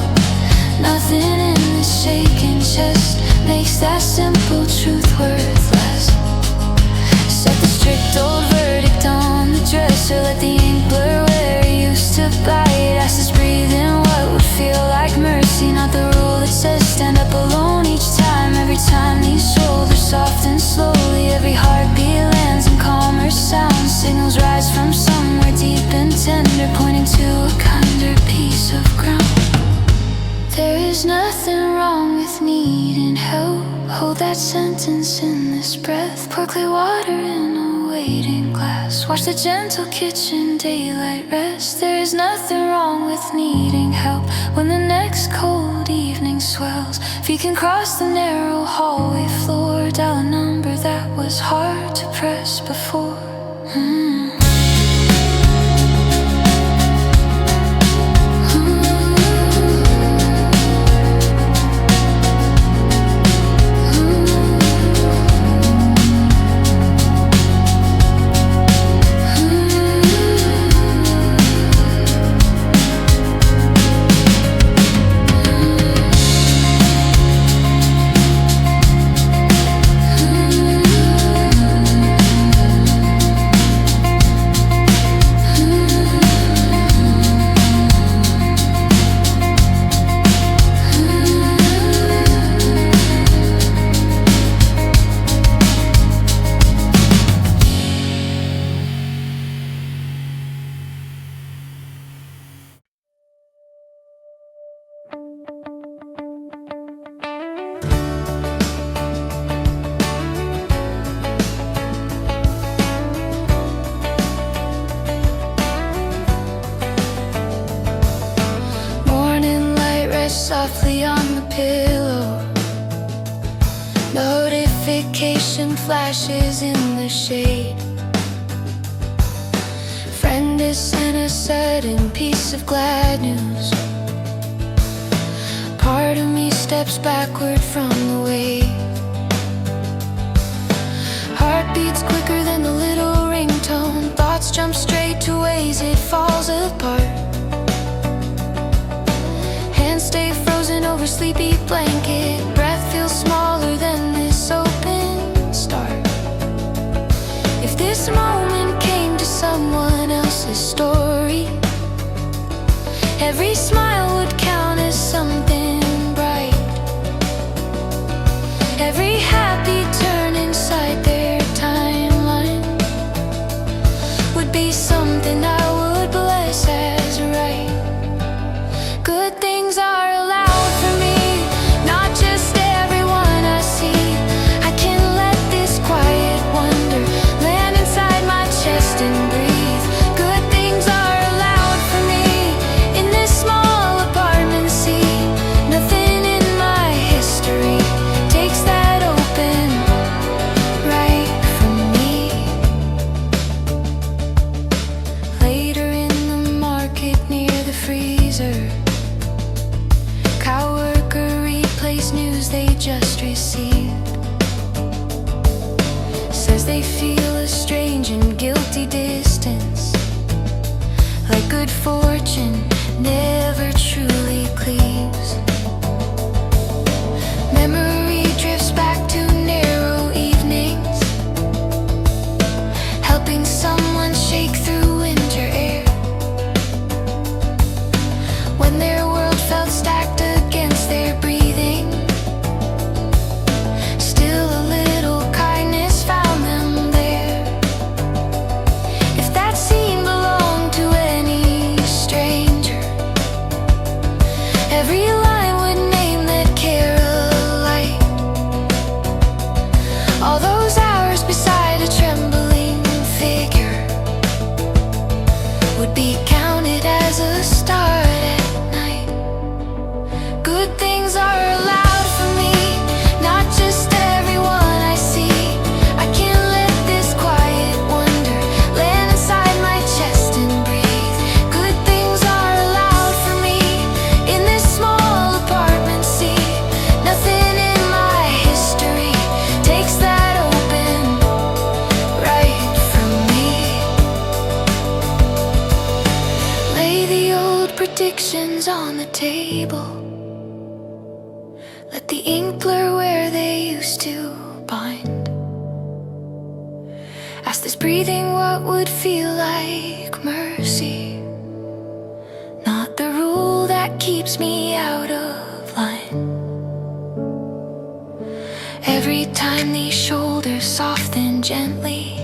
Nothing in the shaking chest makes that simple truth worth less. Set the strict old verdict on the dresser, let the ink blur where it used to bite. Ask us breathe in what would feel like mercy, not the rule that says stand up alone each time. Every time these shoulders soften slowly, every heartbeat lands in calmer sound. Signals rise from somewhere deep and tender, pointing to a kinder piece of ground. There is nothing wrong with needing help. Hold that sentence in this breath. Pour clear water in a waiting glass. Watch the gentle kitchen daylight rest. There is nothing wrong with needing help when the next cold evening swells. Feet can cross the narrow hallway floor. Dial a number that was hard to press before. Softly on the pillow, notification flashes in the shade. Friend has sent a sudden piece of glad news. Part of me steps backward from the wave. Heart beats quicker than the little ringtone. Thoughts jump straight to ways it falls apart. Stay frozen over sleepy blanket. Breath feels smaller than this open start. If this moment came to someone else's story, every smile would count as something bright. Every happy turn inside their timeline would be something I would bless as right. Good things are allowed for me, not just everyone I see. I can let this quiet wonder land inside my chest and breathe. Good things are allowed for me in this small apartment. See, nothing in my history takes that open right from me. Later in the market near the freezer, coworker replays news they just received. Says they feel a strange and guilty distance, like good fortune never truly cleaves. Memory drifts back to narrow evenings, helping someone shake through winter air when their world felt stacked against their breathing. Still a little kindness found them there. contradictions on the table. Let the ink blur where they used to bind. Ask this breathing what would feel like mercy, not the rule that keeps me out of line. Every time these shoulders soften gently,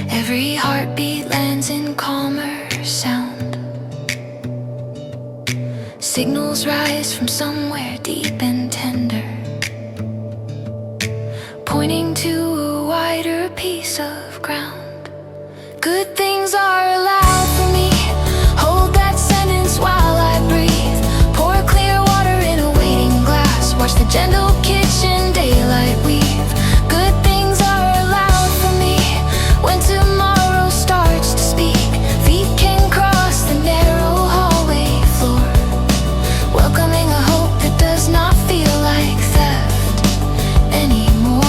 every heartbeat lands in calmer sound. Signals rise from somewhere deep and tender, pointing to a wider piece of ground. Good things are allowed for me. Hold that sentence while I breathe. Pour clear water in a waiting glass. Watch the gentle kitchen daylight weave. Good things are allowed for me. When tomorrow starts to speak, feet can cross the narrow hallway floor, welcoming a hope that does not feel like theft anymore.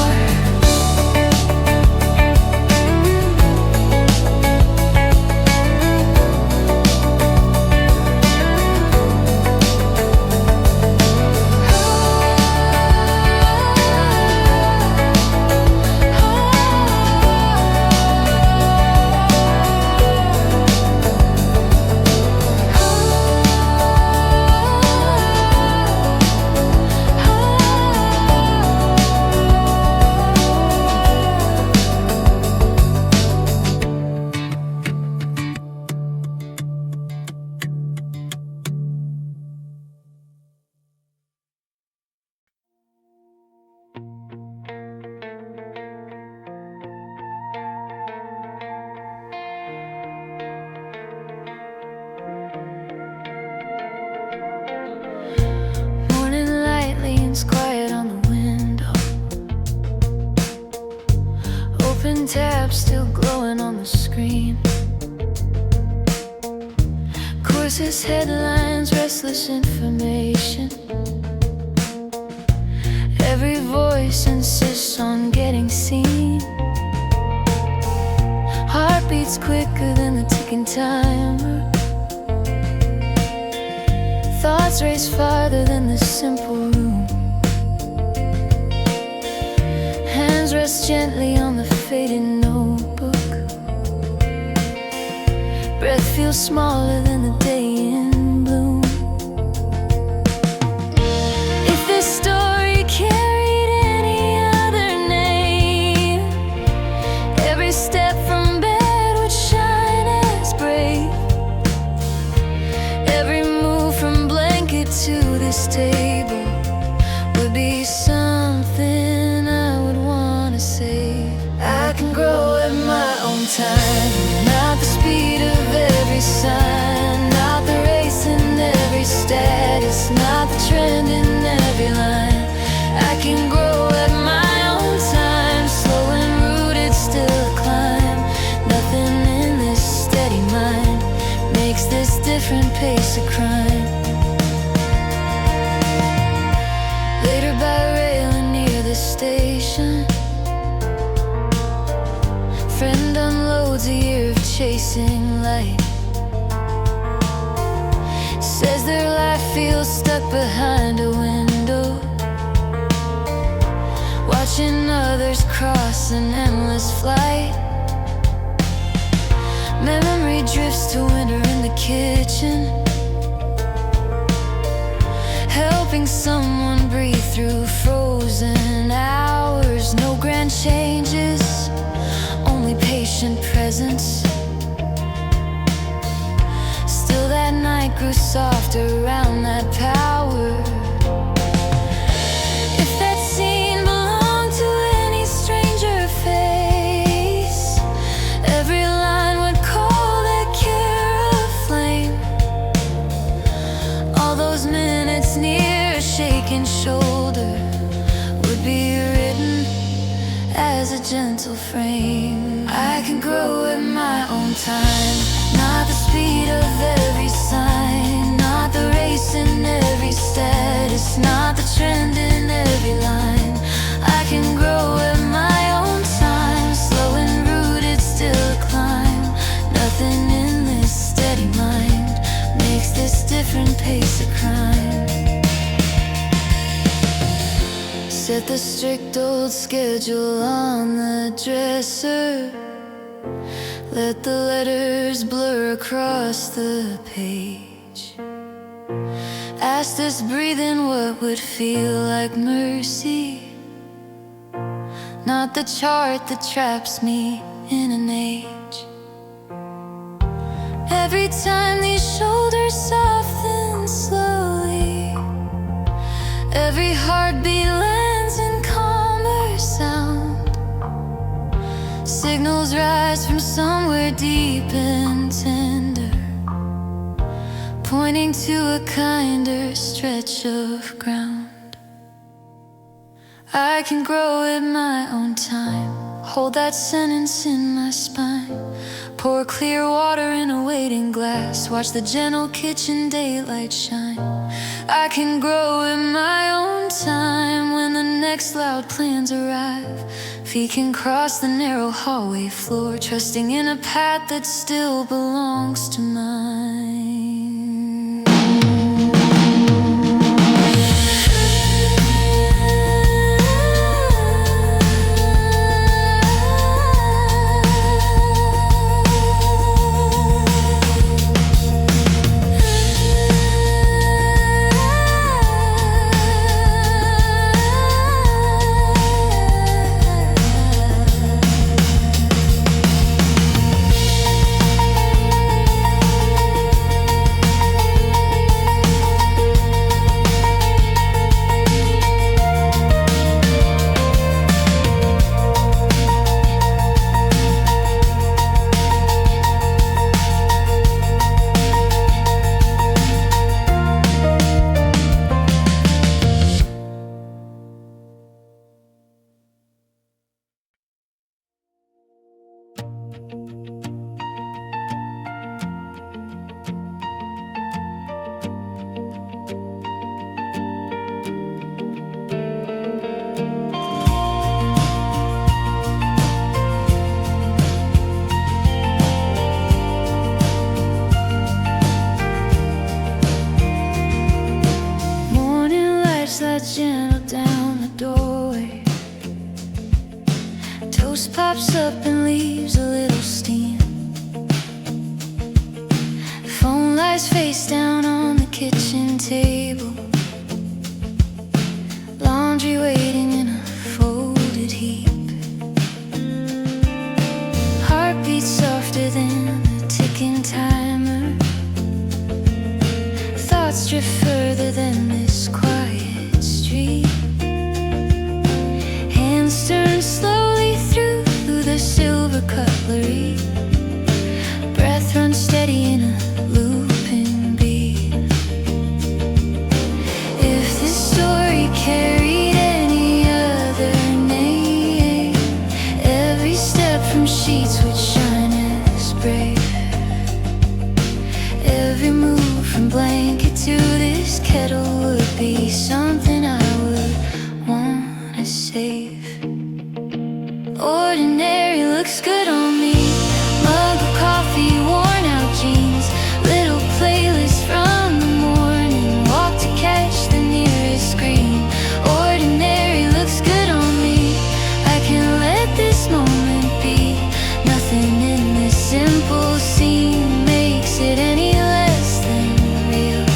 Morning light leans quiet on the window. Open tab still glowing on the screen. Courses, headlines, restless information. Every voice insists on getting seen. Heartbeats quicker than the ticking timer. Thoughts race farther than the simple room. Hands rest gently on the faded notebook. Breath feels smaller than the day in bloom. If this story carried any other name, every step from bed would shine as brave. Every move from blanket to this table would be something I would want to say. I can grow at my own time, not the speed of every sign, not the race in every status, not the trend in every line. I can grow at my own time, slow and rooted, still a climb. Nothing in this steady mind makes this different pace a crime. Later by rail and near the station, friend unloads a year of chasing light. Says their life feels stuck behind a window, watching others cross an endless flight. Memory drifts to winter in the kitchen, helping someone breathe through frozen hours. No grand changes, only patient presence. Still that night grew soft around that power. If that scene belonged to any stranger face, every line would call that care a flame. All those minutes near a shaking shoulder would be written as a gentle frame. I can grow at my own time, not the speed of every sign, not the race in every status, not the trend in every line. I can grow at my own time, slow and rooted, still a climb. Nothing in this steady mind makes Set the strict old schedule on the dresser. Let the letters blur across the page. Asked us breathing what would feel like mercy, not the chart that traps me in an age. Every time these shoulders soften slowly, every heartbeat lands in calmer sound. Signals rise from somewhere deep and tender, pointing to a kinder stretch of ground. I can grow at my own time. Hold that sentence in my spine. Pour clear water in a waiting glass. Watch the gentle kitchen daylight shine. I can grow at my own time. When the next loud plans arrive, feet can cross the narrow hallway floor, trusting in a path that still belongs to mine. Gentle down the doorway. Toast pops up and leaves a little steam. Phone lies face down on the kitchen table. Laundry waiting in a folded heap. Heartbeat softer than a ticking timer. Thoughts drift further than this quiet street. Hands turn slowly through the silver cutlery. Breath runs steady in a looping beat. If this story carried any other name, every step from sheets would shine as brave. Every move from blanket to this kettle would be something I would wanna save. Ordinary looks good on me. Mug of coffee, worn out jeans, little playlist from the morning walk to catch the nearest screen. Ordinary looks good on me. I can let this moment be. Nothing in this simple scene makes it any less than real.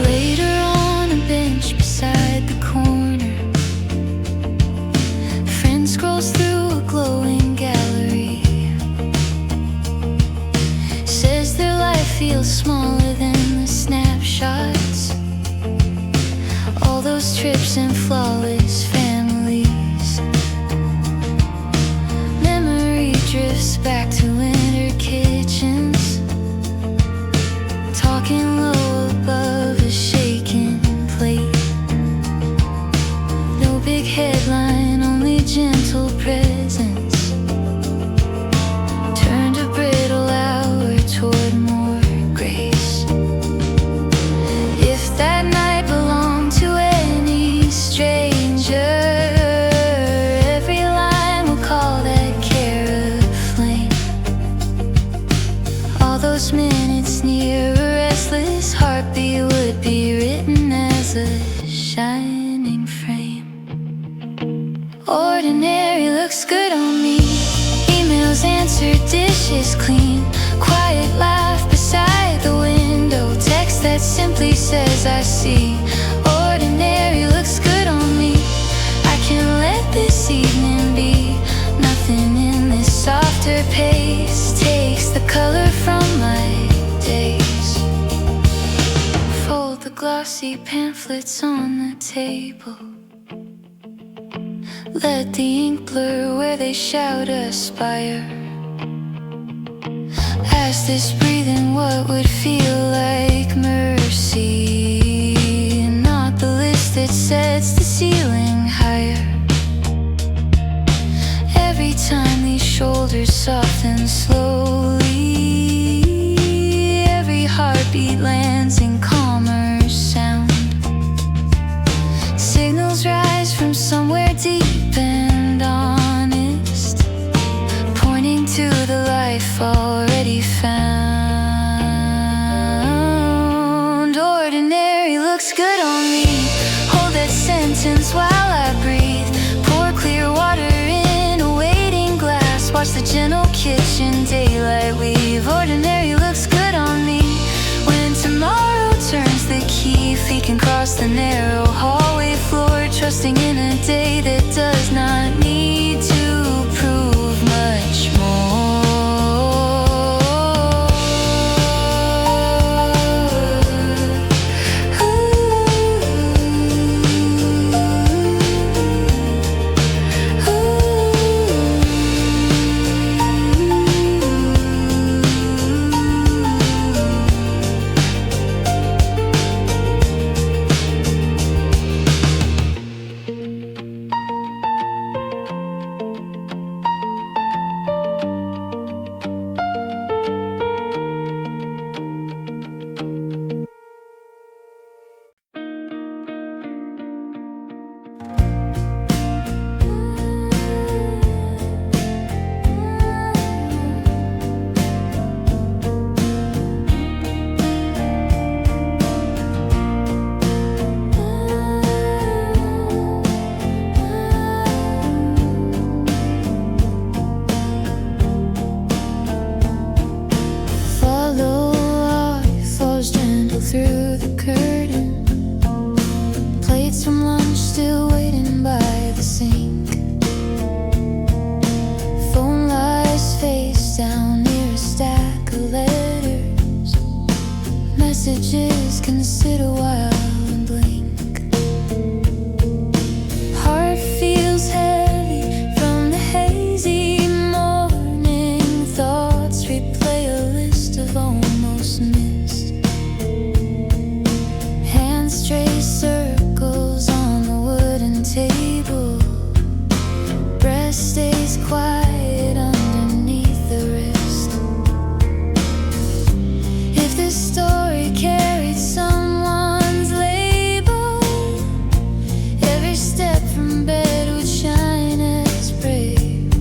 Later on a bench beside the corner, friend scrolls through a glowing gallery. Says their life feels smaller than the snapshots. All those trips and flawless families. Memory drifts back to winter kitchens, talking low above a shaken plate. No big headline, only gentle presence. Turned a brittle hour toward more grace. If that night belonged to any stranger, every line will call that care a flame. colors I see. Ordinary looks good on me. I can let this evening be. Nothing in this softer pace takes the color from my days. Fold the glossy pamphlets on the table. Let the ink blur where they shout aspire. Ask this breathing what would feel like mercy, not the list that sets the ceiling higher. Every time these shoulders soften slowly, every heartbeat lands in calmer sound. Signals rise from somewhere deep and honest, pointing to the life already found. Ordinary looks good on me. Hold that sentence while I breathe. Pour clear water in a waiting glass. Watch the gentle kitchen daylight weave. Ordinary looks good on me. When tomorrow turns the key, feet can cross the narrow hallway floor, trusting in a day that does not need to prove much more. Through the curtain, plates from lunch still waiting by the sink. Phone lies face down near a stack of letters. Messages can sit a while and blink. Heart feels heavy from the hazy morning. Thoughts replay a list of almost missed. Trace circles on the wooden table. Breast stays quiet underneath the wrist. If this story carried someone's label, every step from bed would shine as brave.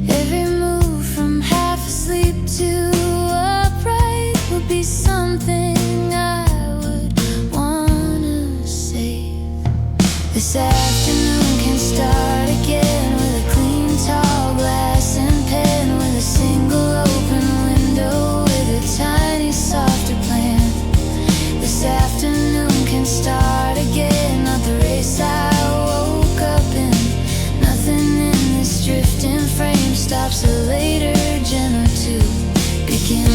Every move from half asleep to upright would be something this afternoon can start again with a clean tall glass and pen, with a single open window, with a tiny softer plan. This afternoon can start again, not the race I woke up in. Nothing in this drifting frame stops a later gen or two begin.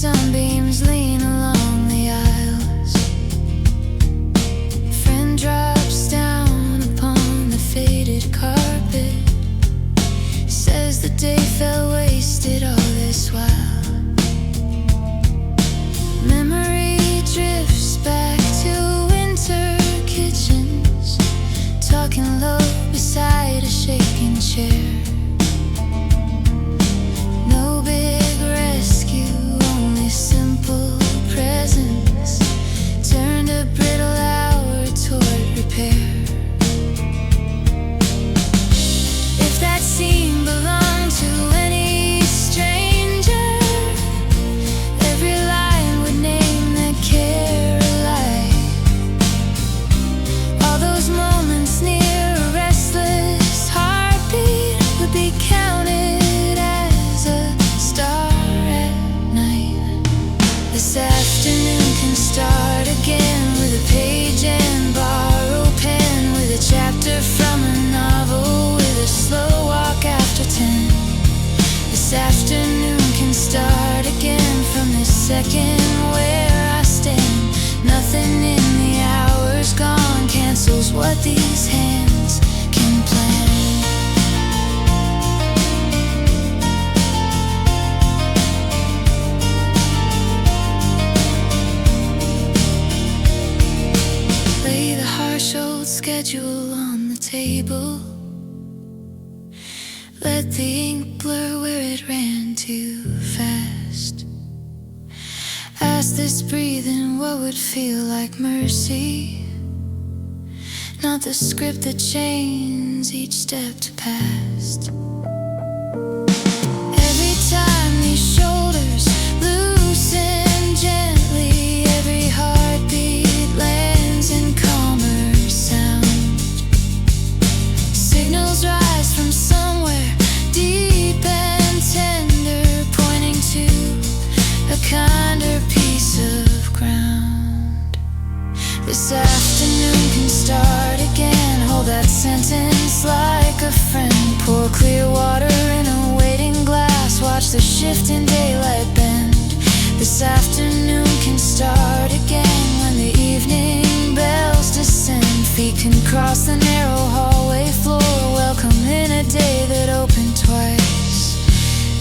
Sunbeams lean along the aisles. Friend drops down upon the faded carpet. Says the day fell wasted all this while. Memory drifts back to winter kitchens, talking low beside a shaking chair. No big rescue, only simple presence turned a brittle hour toward repair. If that scene belonged to any stranger, every line would second where I stand. Nothing in the hours gone cancels what these hands can plan. Lay the harsh old schedule on the table. Let the ink blur where it ran too fast. Ask this breathing what would feel like mercy, not the script that chains each step to past. Every time these shoulders loosen gently, every heartbeat lands in calmer sound. Signals rise from somewhere deep and tender, pointing to a kinder piece of ground. This afternoon can start again. Hold that sentence like a friend. Pour clear water in a waiting glass. Watch the shifting daylight bend. This afternoon can start again when the evening bells descend. Feet can cross the narrow hallway floor. Welcome in a day that opened twice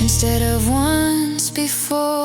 instead of once before.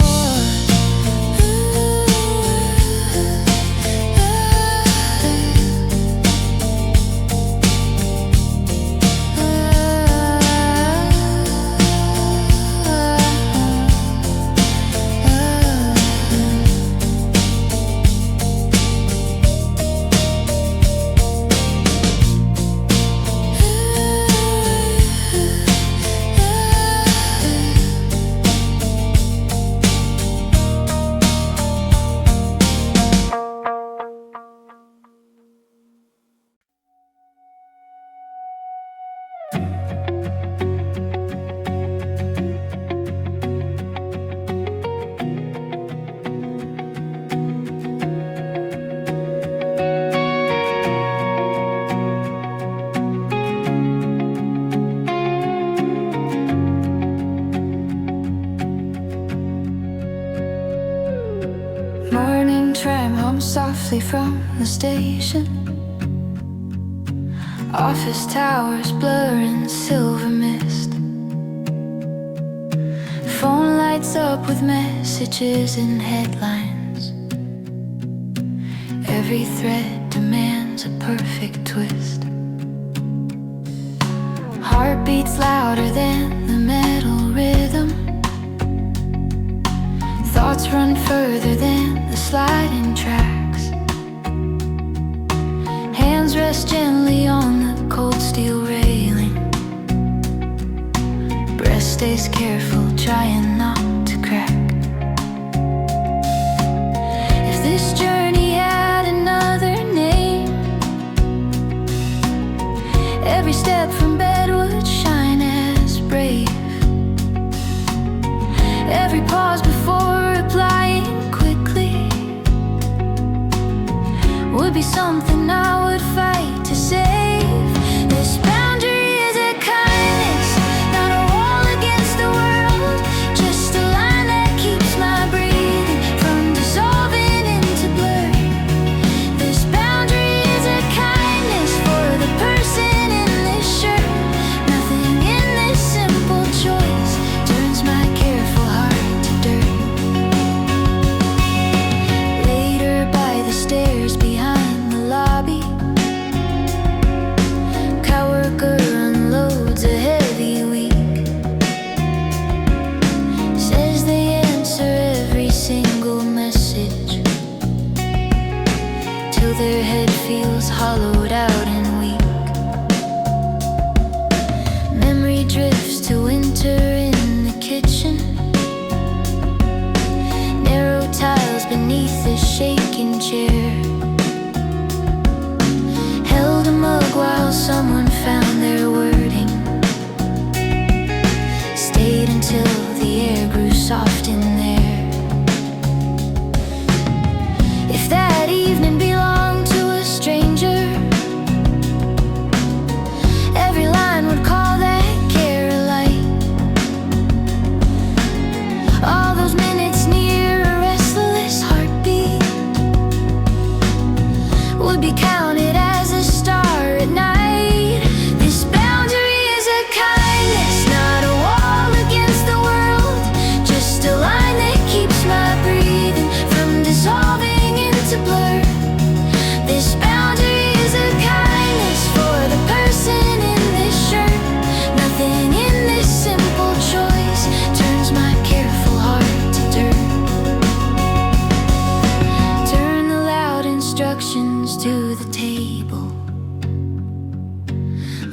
Morning tram home softly from the station. Office towers blur in silver mist. Phone lights up with messages and headlines. Every thread demands a perfect twist. Heart beats louder than the metal rhythm. Thoughts run further than the sliding tracks. Hands rest gently on the cold steel railing. Breath stays careful, trying not to crack. If this journey had another name, every step from bed would shine as brave. Every pause before replying quickly would be something I would fight to save. This boundary is a kindness, not a wall against the world, just a line that keeps my breathing from dissolving into blur. This boundary is a kindness for the person in this shirt. Nothing in this simple choice turns my careful heart to dirt. Later by the stairs behind the lobby, coworker unloads a heavy week. Says they answer every single message till their head feels hollowed out and weak. Memory drifts to winter in the kitchen. Narrow tiles beneath the shaking chair. Held a mug while someone found their wording. Stayed until the air grew soft in there. If that evening belonged to a stranger, every line would call that care a light. All those minutes near a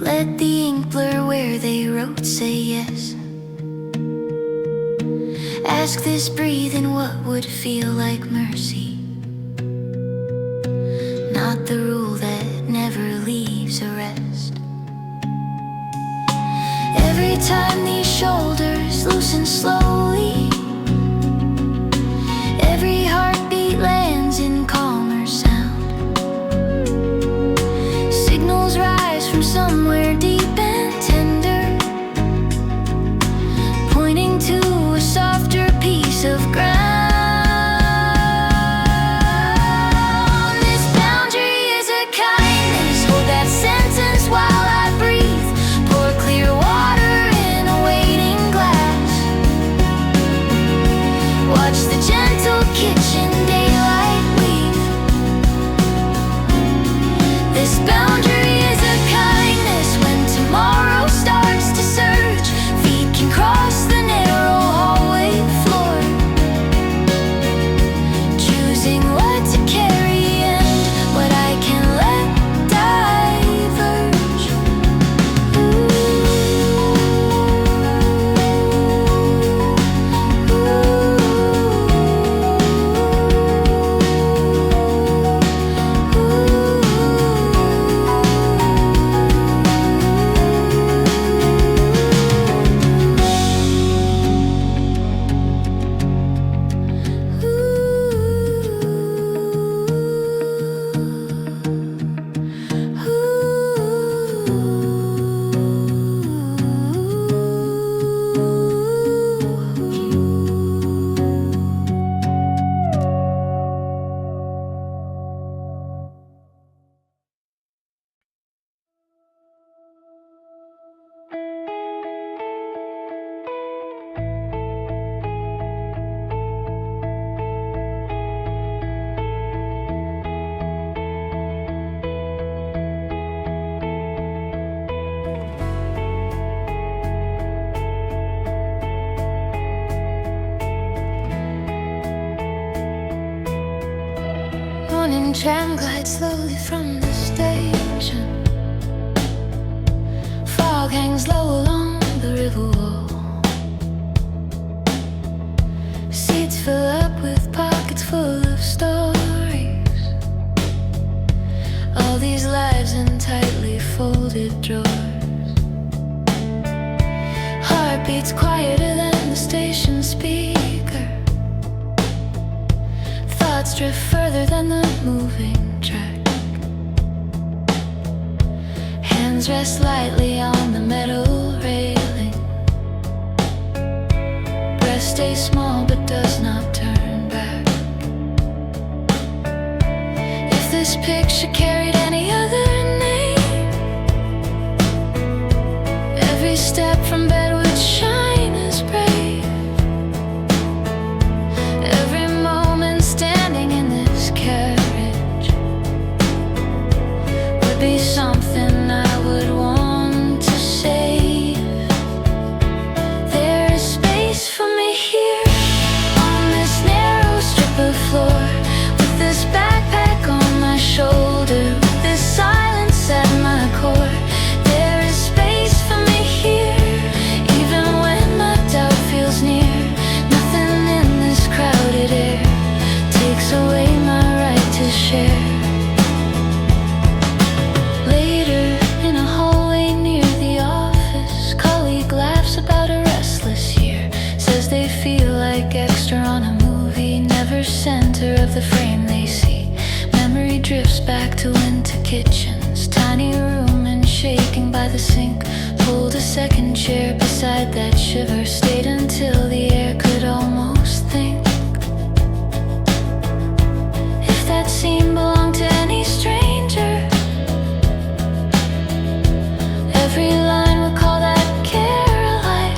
Let the ink blur where they wrote, say yes. Ask this breathing what would feel like mercy, not the rule that never leaves a rest. Every time these shoulders loosen slowly, every heartbeat lands in calmer sound. Signals rise from somewhere deep and tender, pointing to a softer piece of ground. This boundary is a kindness. Hold that sentence while I breathe. Pour clear water in a waiting glass. Watch the gentle kitchen daylight weave. This boundary is a kindness. When tomorrow starts to surge, feet can cross the narrow hallway floor, choosing what to carry and what I can let diverge. Morning tram glides slowly from the station. Fog hangs low along the river wall. Seats fill up with pockets full of stories. All these lives in tightly folded drawers. Heartbeats quieter than the station speaker. Thoughts drift further than the moving track. Hands rest lightly on the metal railing. Breath stays small but does not turn back. If this picture carried any other name, every step from bed would shine as brave. Every moment standing in this carriage would be something I would want to save. There is space for me here on this narrow strip of floor, with this backpack on my shoulder, with this silence at my core. There is space for me here, even when my doubt feels near. Nothing in this crowded air takes away my right to share. Later, in a hallway near the office, colleague laughs about a restless year. Says they feel like extra on a movie, never center of the frame they see. Memory drifts back to winter kitchens, tiny room and shaking by the sink. Pulled a second chair beside that shiver, stayed until the air could almost think. If that scene belonged to any stranger, every line would call that care alive.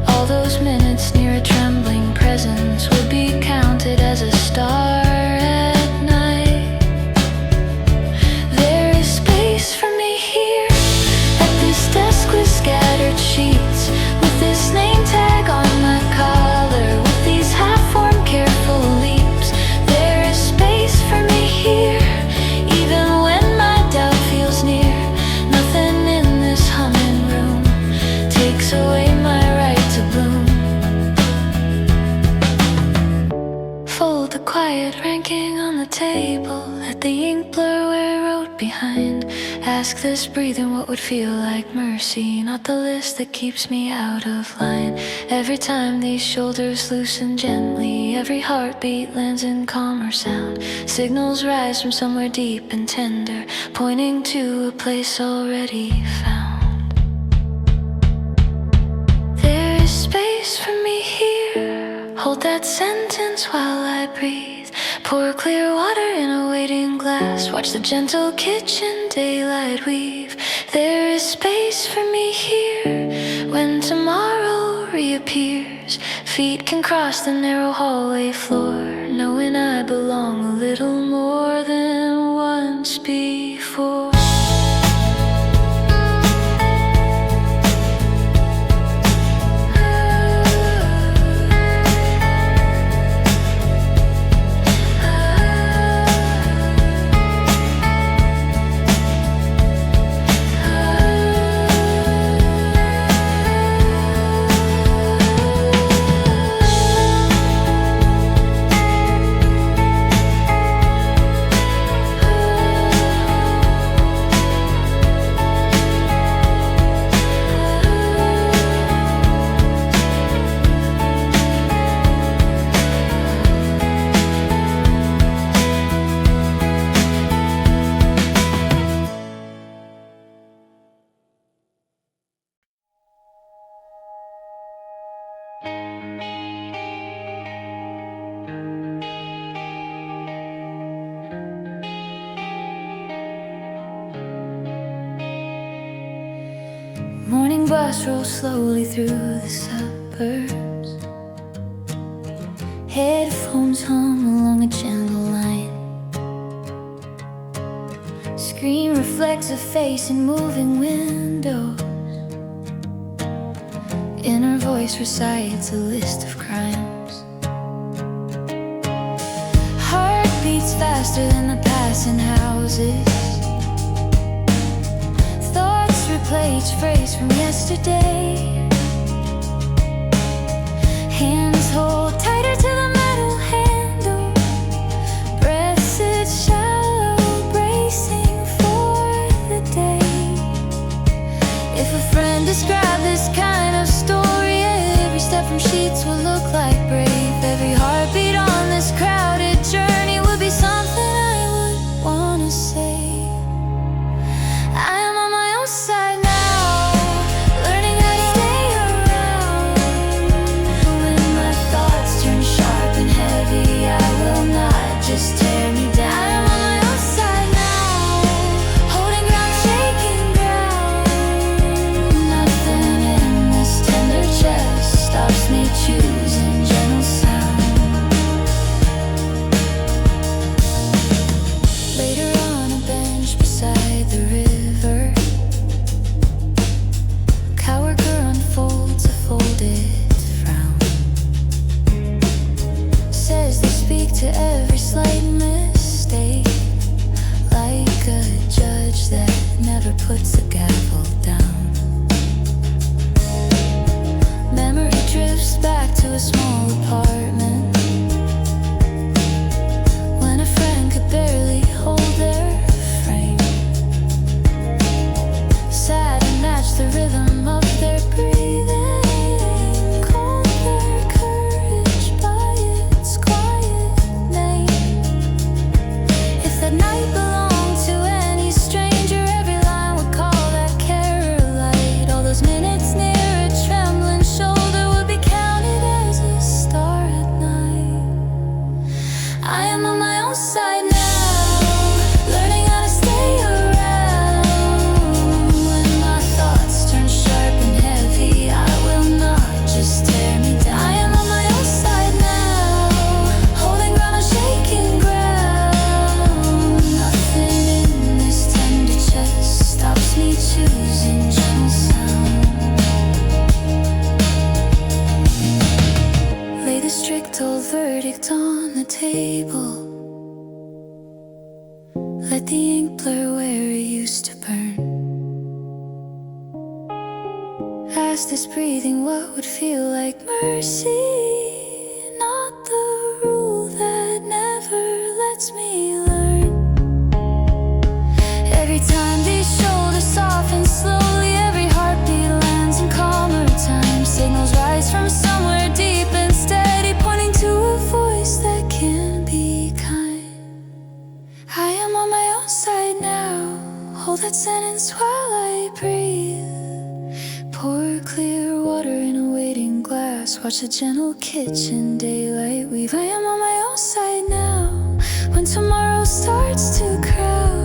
All those minutes near a trembling presence would be counted as a star at night. There is space for me here at this desk with scattered sheets, Ask this breathing what would feel like mercy, not the list that keeps me out of line. Every time these shoulders loosen gently, every heartbeat lands in calmer sound. Signals rise from somewhere deep and tender, pointing to a place already found. There is space for me here. Hold that sentence while I breathe. Pour clear water in a waiting glass. Watch the gentle kitchen daylight weave. There is space for me here. When tomorrow reappears, feet can cross the narrow hallway floor, knowing I belong a little more than once before. Morning bus rolls slowly through the suburbs. Headphones hum along a gentle line. Screen reflects a face in moving windows. Inner voice recites a list of crimes. Heart beats faster than the passing houses. Replay each phrase from yesterday. Hands hold tighter to the metal handle. Breath sits shallow, bracing for the day. If a friend described this kind of story, every step from sheets would look like brave. Every heartbeat on this crowded journey would be something I would wanna say. I am on my own side now, learning how to stay around. When my thoughts turn sharp and heavy, I will not just tear me down. I am on my own side now, holding ground, shaking ground. Nothing in this tender chest stops me choosing gentle sound. Later on a bench beside the river, coworker unfolds a folded frown. Says they speak to every slight mistake, like a judge that never puts the gavel down. Memory drifts back to a small apartment, when a friend could barely hold their frame. Sad and match the rhythm of their breathing, call their courage by its quiet name. If that night belonged to any stranger, every line would call that care or light. All those minutes near a trembling shoulder would be counted as a star at night. I am on my own side now, learning how to stay around. When my thoughts turn sharp and heavy, I will not just tear me down. I am on my own side now, holding ground on shaking ground. Nothing in this tender chest stops me choosing gentle sound. Lay the strict old verdict on the table. Let the ink blur where it used to burn. Ask this breathing what would feel like mercy, not the rule that never lets me learn. Every time these shoulders while I breathe. Pour clear water in a waiting glass. Watch the gentle kitchen daylight weave. I am on my own side now. When tomorrow starts to crowd,